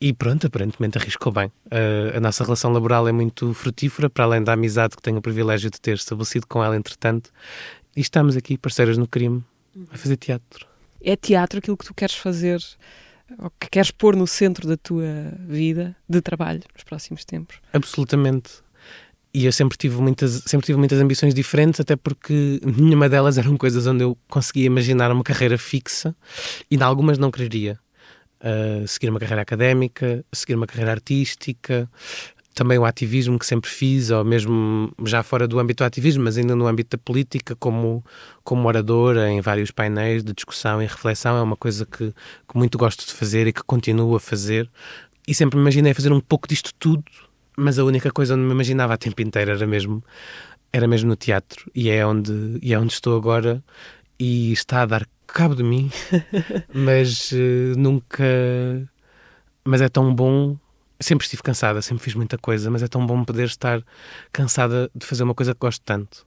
e pronto, aparentemente arriscou bem. A nossa relação laboral é muito frutífera, para além da amizade que tenho o privilégio de ter estabelecido com ela, entretanto. E estamos aqui, parceiras no crime, a fazer teatro. É teatro aquilo que tu queres fazer, ou que queres pôr no centro da tua vida de trabalho nos próximos tempos? Absolutamente. E eu sempre tive muitas ambições diferentes, até porque nenhuma delas eram coisas onde eu conseguia imaginar uma carreira fixa, e em algumas não quereria. Seguir uma carreira académica, seguir uma carreira artística, também o ativismo que sempre fiz, ou mesmo já fora do âmbito do ativismo, mas ainda no âmbito da política, como oradora em vários painéis de discussão e reflexão, é uma coisa que muito gosto de fazer e que continuo a fazer. E sempre me imaginei fazer um pouco disto tudo, mas a única coisa onde me imaginava a tempo inteiro era mesmo no teatro, e é onde estou agora, e está a dar cabo de mim, mas mas é tão bom. Sempre estive cansada, sempre fiz muita coisa, mas é tão bom poder estar cansada de fazer uma coisa que gosto tanto.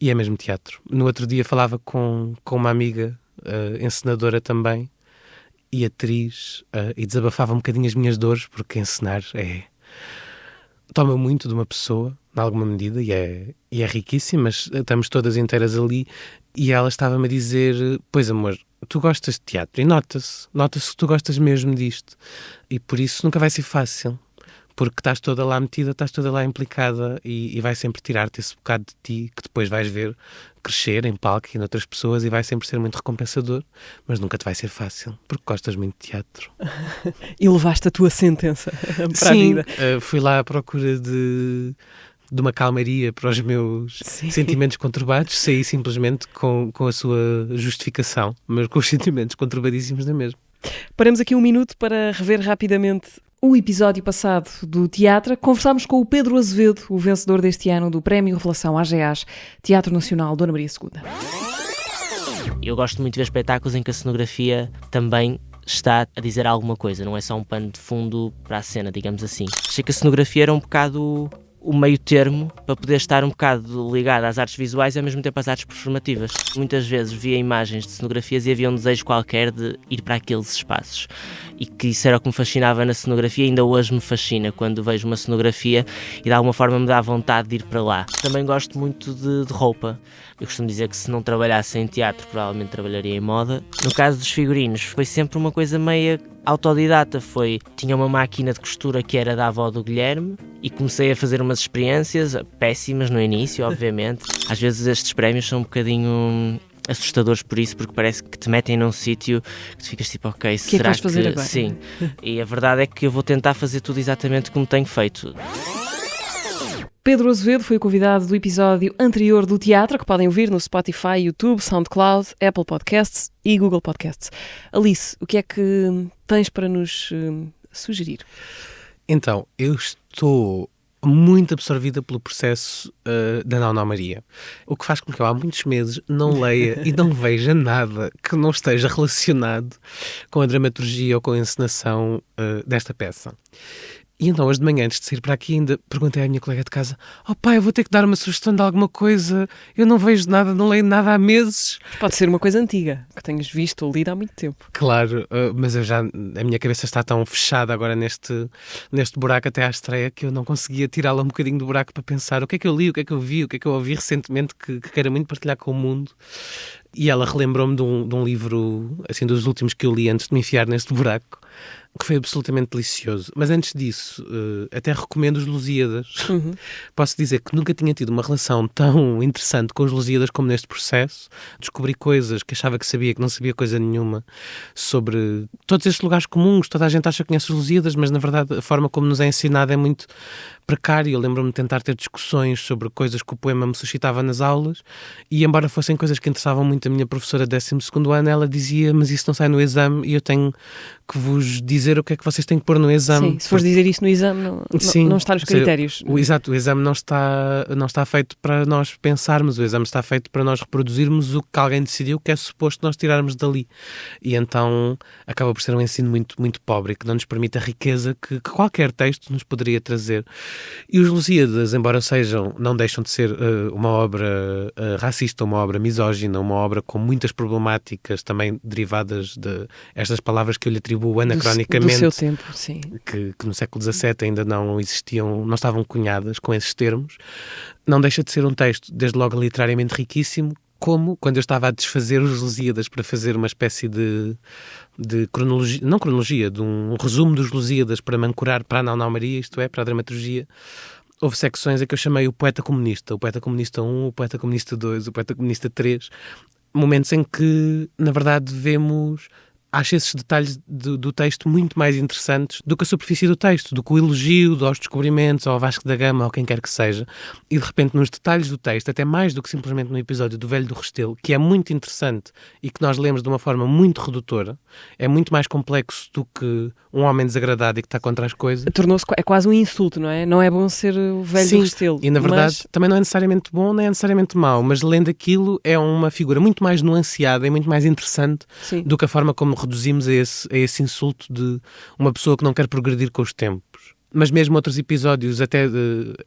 E é mesmo teatro. No outro dia falava com uma amiga, encenadora também, e atriz, e desabafava um bocadinho as minhas dores, porque encenar toma muito de uma pessoa, em alguma medida, e é riquíssimo, mas estamos todas inteiras ali, e ela estava-me a dizer, pois amor, tu gostas de teatro, e nota-se que tu gostas mesmo disto, e por isso nunca vai ser fácil, porque estás toda lá metida, estás toda lá implicada, e vai sempre tirar-te esse bocado de ti, que depois vais ver crescer em palco e em outras pessoas, e vai sempre ser muito recompensador, mas nunca te vai ser fácil, porque gostas muito de teatro. E levaste a tua sentença para a vida. Fui lá à procura de uma calmaria para os meus sentimentos conturbados, saí simplesmente com a sua justificação, mas com os sentimentos conturbadíssimos da mesma. Paramos aqui um minuto para rever rapidamente o episódio passado do Teatro. Conversámos com o Pedro Azevedo, o vencedor deste ano do Prémio Revelação AGEAs, Teatro Nacional Dona Maria II. Eu gosto muito de ver espetáculos em que a cenografia também está a dizer alguma coisa, não é só um pano de fundo para a cena, digamos assim. Achei que a cenografia era um bocado o meio termo para poder estar um bocado ligado às artes visuais e ao mesmo tempo às artes performativas. Muitas vezes via imagens de cenografias e havia um desejo qualquer de ir para aqueles espaços. E que isso era o que me fascinava na cenografia, ainda hoje me fascina quando vejo uma cenografia e de alguma forma me dá vontade de ir para lá. Também gosto muito de roupa. Eu costumo dizer que se não trabalhasse em teatro, provavelmente trabalharia em moda. No caso dos figurinos, foi sempre uma coisa meio autodidata. Tinha uma máquina de costura que era da avó do Guilherme e comecei a fazer umas experiências péssimas no início, obviamente. Às vezes estes prémios são um bocadinho assustadores por isso, porque parece que te metem num sítio que tu ficas tipo, ok, será que vais fazer agora? Sim. E a verdade é que eu vou tentar fazer tudo exatamente como tenho feito. Pedro Azevedo foi o convidado do episódio anterior do teatro, que podem ouvir no Spotify, YouTube, SoundCloud, Apple Podcasts e Google Podcasts. Alice, o que é que tens para nos sugerir? Então, eu estou muito absorvida pelo processo da Nau Maria, o que faz com que eu há muitos meses não leia e não veja nada que não esteja relacionado com a dramaturgia ou com a encenação desta peça. E então, hoje de manhã, antes de sair para aqui, ainda perguntei à minha colega de casa: "Oh pai, eu vou ter que dar uma sugestão de alguma coisa, eu não vejo nada, não leio nada há meses." Pode ser uma coisa antiga, que tenhas visto ou lido há muito tempo. Claro, mas a minha cabeça está tão fechada agora neste buraco até à estreia que eu não conseguia tirá-la um bocadinho do buraco para pensar o que é que eu li, o que é que eu vi, o que é que eu ouvi recentemente que quero muito partilhar com o mundo. E ela relembrou-me de um livro, assim, dos últimos que eu li antes de me enfiar neste buraco, que foi absolutamente delicioso. Mas antes disso, até recomendo os Lusíadas. Uhum. Posso dizer que nunca tinha tido uma relação tão interessante com os Lusíadas como neste processo. Descobri coisas que achava que sabia, que não sabia coisa nenhuma, sobre todos estes lugares comuns. Toda a gente acha que conhece os Lusíadas, mas na verdade a forma como nos é ensinado é muito precária. Eu lembro-me de tentar ter discussões sobre coisas que o poema me suscitava nas aulas e, embora fossem coisas que interessavam muito a minha professora de 12º ano, ela dizia: "Mas isso não sai no exame e eu tenho que vos dizer o que é que vocês têm que pôr no exame." Sim, se fores dizer isso no exame, não está nos critérios. Exato, o exame não está feito para nós pensarmos, o exame está feito para nós reproduzirmos o que alguém decidiu que é suposto nós tirarmos dali. E então acaba por ser um ensino muito, muito pobre, que não nos permite a riqueza que qualquer texto nos poderia trazer. E os Lusíadas, embora não deixam de ser uma obra racista, uma obra misógina, uma obra com muitas problemáticas também derivadas de estas palavras que eu lhe atribuo anacronicamente, do seu tempo, sim. Que no século XVII ainda não existiam, não estavam cunhadas com esses termos. Não deixa de ser um texto, desde logo literariamente riquíssimo, como quando eu estava a desfazer os Lusíadas para fazer uma espécie de cronologia, não cronologia, de um resumo dos Lusíadas para me ancorar para a Nau Maria, isto é, para a dramaturgia. Houve secções a que eu chamei o poeta comunista 1, o poeta comunista 2, o poeta comunista 3, momentos em que, na verdade, vemos... Acho esses detalhes do texto muito mais interessantes do que a superfície do texto, do que o elogio aos descobrimentos, ao Vasco da Gama, ou quem quer que seja. E de repente, nos detalhes do texto, até mais do que simplesmente no episódio do Velho do Restelo, que é muito interessante e que nós lemos de uma forma muito redutora, é muito mais complexo do que um homem desagradado e que está contra as coisas. É quase um insulto, não é? Não é bom ser o Velho do Restelo. E na verdade também não é necessariamente bom, nem é necessariamente mau, mas lendo aquilo é uma figura muito mais nuanceada e muito mais interessante. Sim. Do que a forma como reduzimos a esse insulto de uma pessoa que não quer progredir com os tempos. Mas mesmo outros episódios, até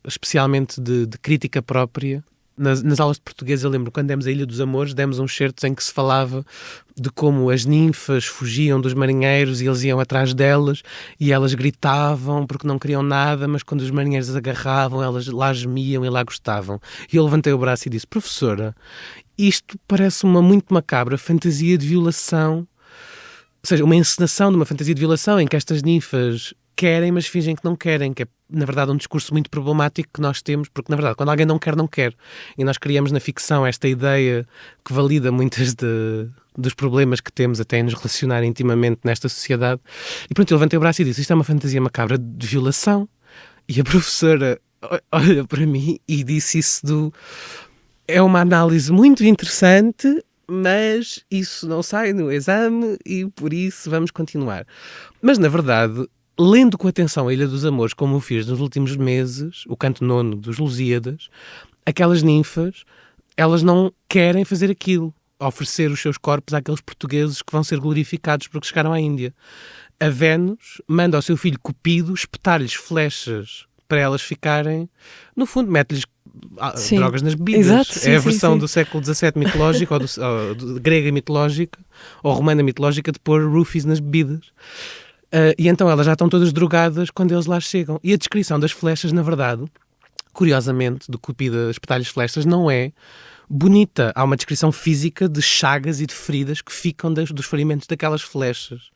especialmente de crítica própria. Nas aulas de português, eu lembro, quando demos a Ilha dos Amores, demos uns certos em que se falava de como as ninfas fugiam dos marinheiros e eles iam atrás delas e elas gritavam porque não queriam nada, mas quando os marinheiros as agarravam, elas lá gemiam e lá gostavam. E eu levantei o braço e disse: "Professora, isto parece uma muito macabra fantasia de violação." Ou seja, uma encenação de uma fantasia de violação em que estas ninfas querem, mas fingem que não querem, que é, na verdade, um discurso muito problemático que nós temos, porque, na verdade, quando alguém não quer, não quer. E nós criamos na ficção esta ideia que valida muitas dos problemas que temos até em nos relacionar intimamente nesta sociedade. E pronto, eu levantei o braço e disse: "Isto é uma fantasia macabra de violação." E a professora olha para mim e disse isso é uma análise muito interessante, mas isso não sai no exame e por isso vamos continuar. Mas, na verdade, lendo com atenção a Ilha dos Amores, como eu fiz nos últimos meses, o canto 9 dos Lusíadas, aquelas ninfas, elas não querem fazer aquilo, oferecer os seus corpos àqueles portugueses que vão ser glorificados porque chegaram à Índia. A Vênus manda ao seu filho Cupido espetar-lhes flechas para elas ficarem, no fundo, mete-lhes Sim. drogas nas bebidas. Exato, sim, é a sim, versão sim. do século XVII mitológico, ou grega mitológica, ou romana mitológica, de pôr roofies nas bebidas. E então elas já estão todas drogadas quando eles lá chegam. E a descrição das flechas, na verdade, curiosamente, do Cupida espetar-lhes flechas, não é bonita. Há uma descrição física de chagas e de feridas que ficam dos ferimentos daquelas flechas.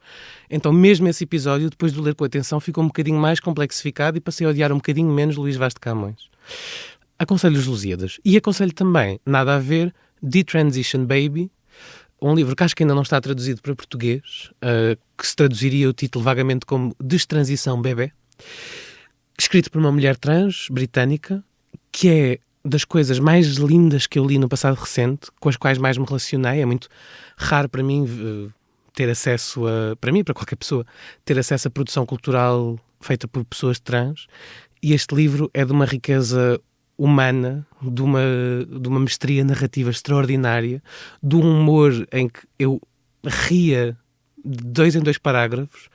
Então, mesmo esse episódio, depois de o ler com atenção, ficou um bocadinho mais complexificado e passei a odiar um bocadinho menos Luís Vaz de Camões. Aconselho os Lusíadas. E aconselho também, nada a ver, Detransition Baby, um livro que acho que ainda não está traduzido para português, que se traduziria o título vagamente como Destransição Bebé, escrito por uma mulher trans britânica, que é das coisas mais lindas que eu li no passado recente, com as quais mais me relacionei. É muito raro para mim ter acesso para mim e para qualquer pessoa, ter acesso a produção cultural feita por pessoas trans. E este livro é de uma riqueza humana, de uma mestria narrativa extraordinária, de um humor em que eu ria de 2 em 2 parágrafos.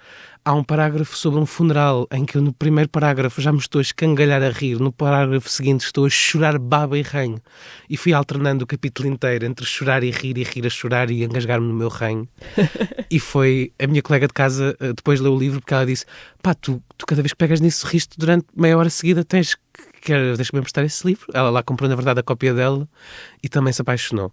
Há um parágrafo sobre um funeral em que eu no primeiro parágrafo já me estou a escangalhar a rir, no parágrafo seguinte estou a chorar baba e ranho, e fui alternando o capítulo inteiro entre chorar e rir a chorar e engasgar-me no meu ranho. E foi a minha colega de casa, depois leu o livro, porque ela disse: pá, tu cada vez que pegas nisso riste durante meia hora seguida, deixa-me emprestar esse livro. Ela lá comprou na verdade a cópia dela e também se apaixonou.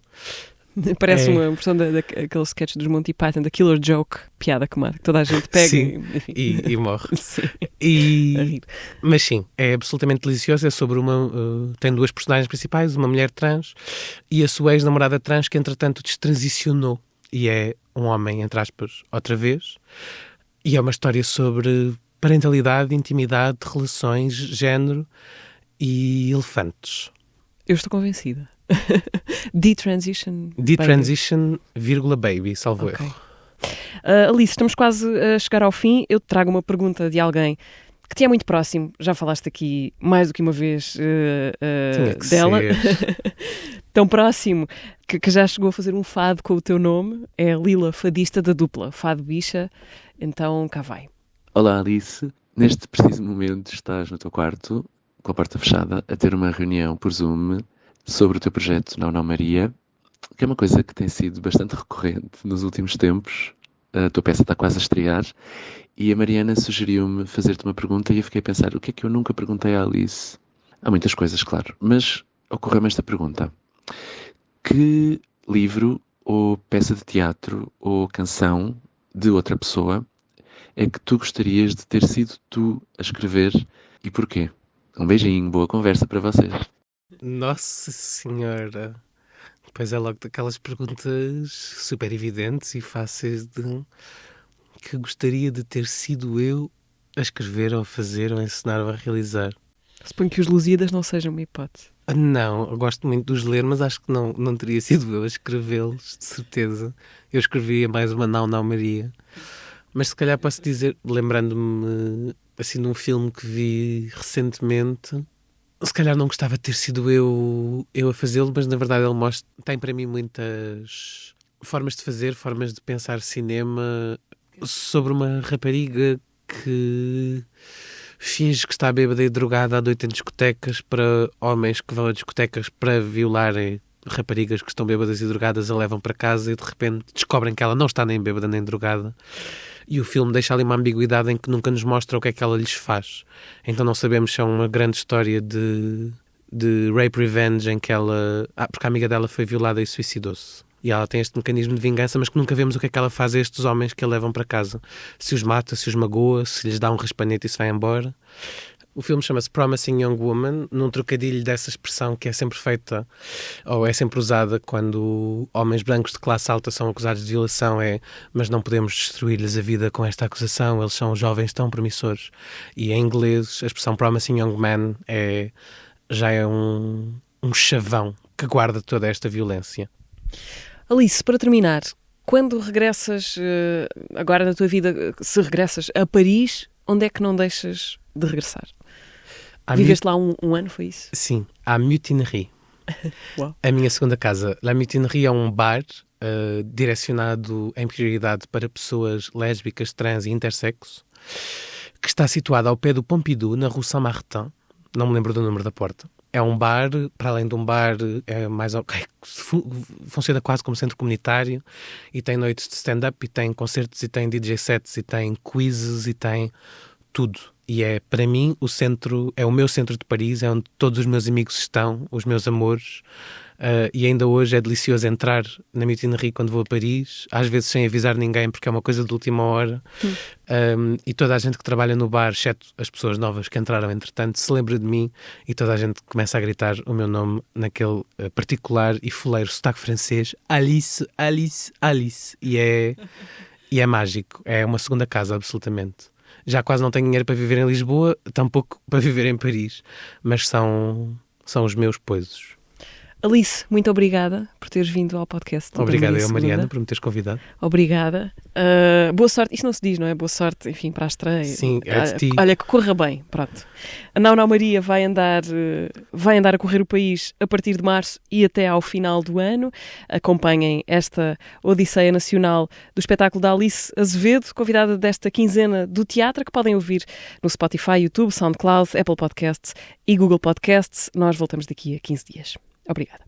Parece uma versão daquele sketch dos Monty Python, da Killer Joke, piada que mata, que toda a gente pega. Sim, enfim. e morre. Sim. E... A rir. Mas sim, é absolutamente delicioso. É sobre tem 2 personagens principais, uma mulher trans e a sua ex-namorada trans, que entretanto destransicionou e é um homem, entre aspas, outra vez. E é uma história sobre parentalidade, intimidade, relações, género e elefantes. Eu estou convencida. Detransition. Detransition, baby, salvo Ok. erro. Alice, estamos quase a chegar ao fim. Eu te trago uma pergunta de alguém que te é muito próximo. Já falaste aqui mais do que uma vez Tinha que dela. ser. Tão próximo que já chegou a fazer um fado com o teu nome. É a Lila, fadista da dupla Fado Bicha. Então, cá vai. Olá, Alice. Neste preciso momento estás no teu quarto, com a porta fechada, a ter uma reunião por Zoom sobre o teu projeto Não Maria, que é uma coisa que tem sido bastante recorrente nos últimos tempos. A tua peça está quase a estrear e a Mariana sugeriu-me fazer-te uma pergunta e eu fiquei a pensar: o que é que eu nunca perguntei à Alice? Há muitas coisas, claro, mas ocorreu-me esta pergunta: que livro ou peça de teatro ou canção de outra pessoa é que tu gostarias de ter sido tu a escrever e porquê? Um beijinho, boa conversa para vocês. Nossa Senhora! Depois é logo daquelas perguntas super evidentes e fáceis que gostaria de ter sido eu a escrever, ou a fazer, ou a ensinar, ou a realizar. Suponho que os Lusíadas não sejam uma hipótese. Não, eu gosto muito de os ler, mas acho que não teria sido eu a escrevê-los, de certeza. Eu escrevia mais uma Não Maria. Mas se calhar posso dizer, lembrando-me assim de um filme que vi recentemente, se calhar não gostava de ter sido eu a fazê-lo, mas na verdade ele tem para mim muitas formas de fazer, formas de pensar cinema, sobre uma rapariga que finge que está bêbada e drogada à noite em discotecas, para homens que vão a discotecas para violarem raparigas que estão bêbadas e drogadas, a levam para casa e de repente descobrem que ela não está nem bêbada nem drogada. E o filme deixa ali uma ambiguidade em que nunca nos mostra o que é que ela lhes faz. Então não sabemos se é uma grande história de rape revenge em que ela... porque a amiga dela foi violada e suicidou-se. E ela tem este mecanismo de vingança, mas que nunca vemos o que é que ela faz a estes homens que a levam para casa. Se os mata, se os magoa, se lhes dá um raspanete e se vai embora. O filme chama-se Promising Young Woman, num trocadilho dessa expressão que é sempre feita, ou é sempre usada quando homens brancos de classe alta são acusados de violação, mas não podemos destruir-lhes a vida com esta acusação, eles são jovens tão promissores. E em inglês a expressão Promising Young Man já é um chavão que guarda toda esta violência. Alice, para terminar, quando regressas, agora na tua vida, se regressas a Paris, onde é que não deixas de regressar? Viveste lá um ano, foi isso? Sim, à Mutinerie. Uau. A minha segunda casa. La Mutinerie é um bar direcionado em prioridade para pessoas lésbicas, trans e intersexo, que está situado ao pé do Pompidou, na Rue Saint-Martin. Não me lembro do número da porta. É um bar, para além de um bar, é mais funciona quase como centro comunitário e tem noites de stand-up, e tem concertos, e tem DJ sets, e tem quizzes, e tem tudo. E é, para mim, é o meu centro de Paris, é onde todos os meus amigos estão, os meus amores. E ainda hoje é delicioso entrar na mutinerie quando vou a Paris, às vezes sem avisar ninguém, porque é uma coisa de última hora. E toda a gente que trabalha no bar, exceto as pessoas novas que entraram entretanto, se lembra de mim, e toda a gente começa a gritar o meu nome naquele particular e fuleiro sotaque francês: Alice, Alice, Alice. E é mágico, é uma segunda casa, absolutamente. Já quase não tenho dinheiro para viver em Lisboa, tampouco para viver em Paris, mas são os meus poisos. Alice, muito obrigada por teres vindo ao podcast. Obrigado eu, Mariana, por me teres convidado. Obrigada. Boa sorte. Isto não se diz, não é? Boa sorte, enfim, para a estreia. Sim, é de ti. Olha, que corra bem. Pronto. A Nau Nau Maria vai andar a correr o país a partir de março e até ao final do ano. Acompanhem esta odisseia nacional do espetáculo da Alice Azevedo, convidada desta quinzena do teatro, que podem ouvir no Spotify, YouTube, SoundCloud, Apple Podcasts e Google Podcasts. Nós voltamos daqui a 15 dias. Obrigada.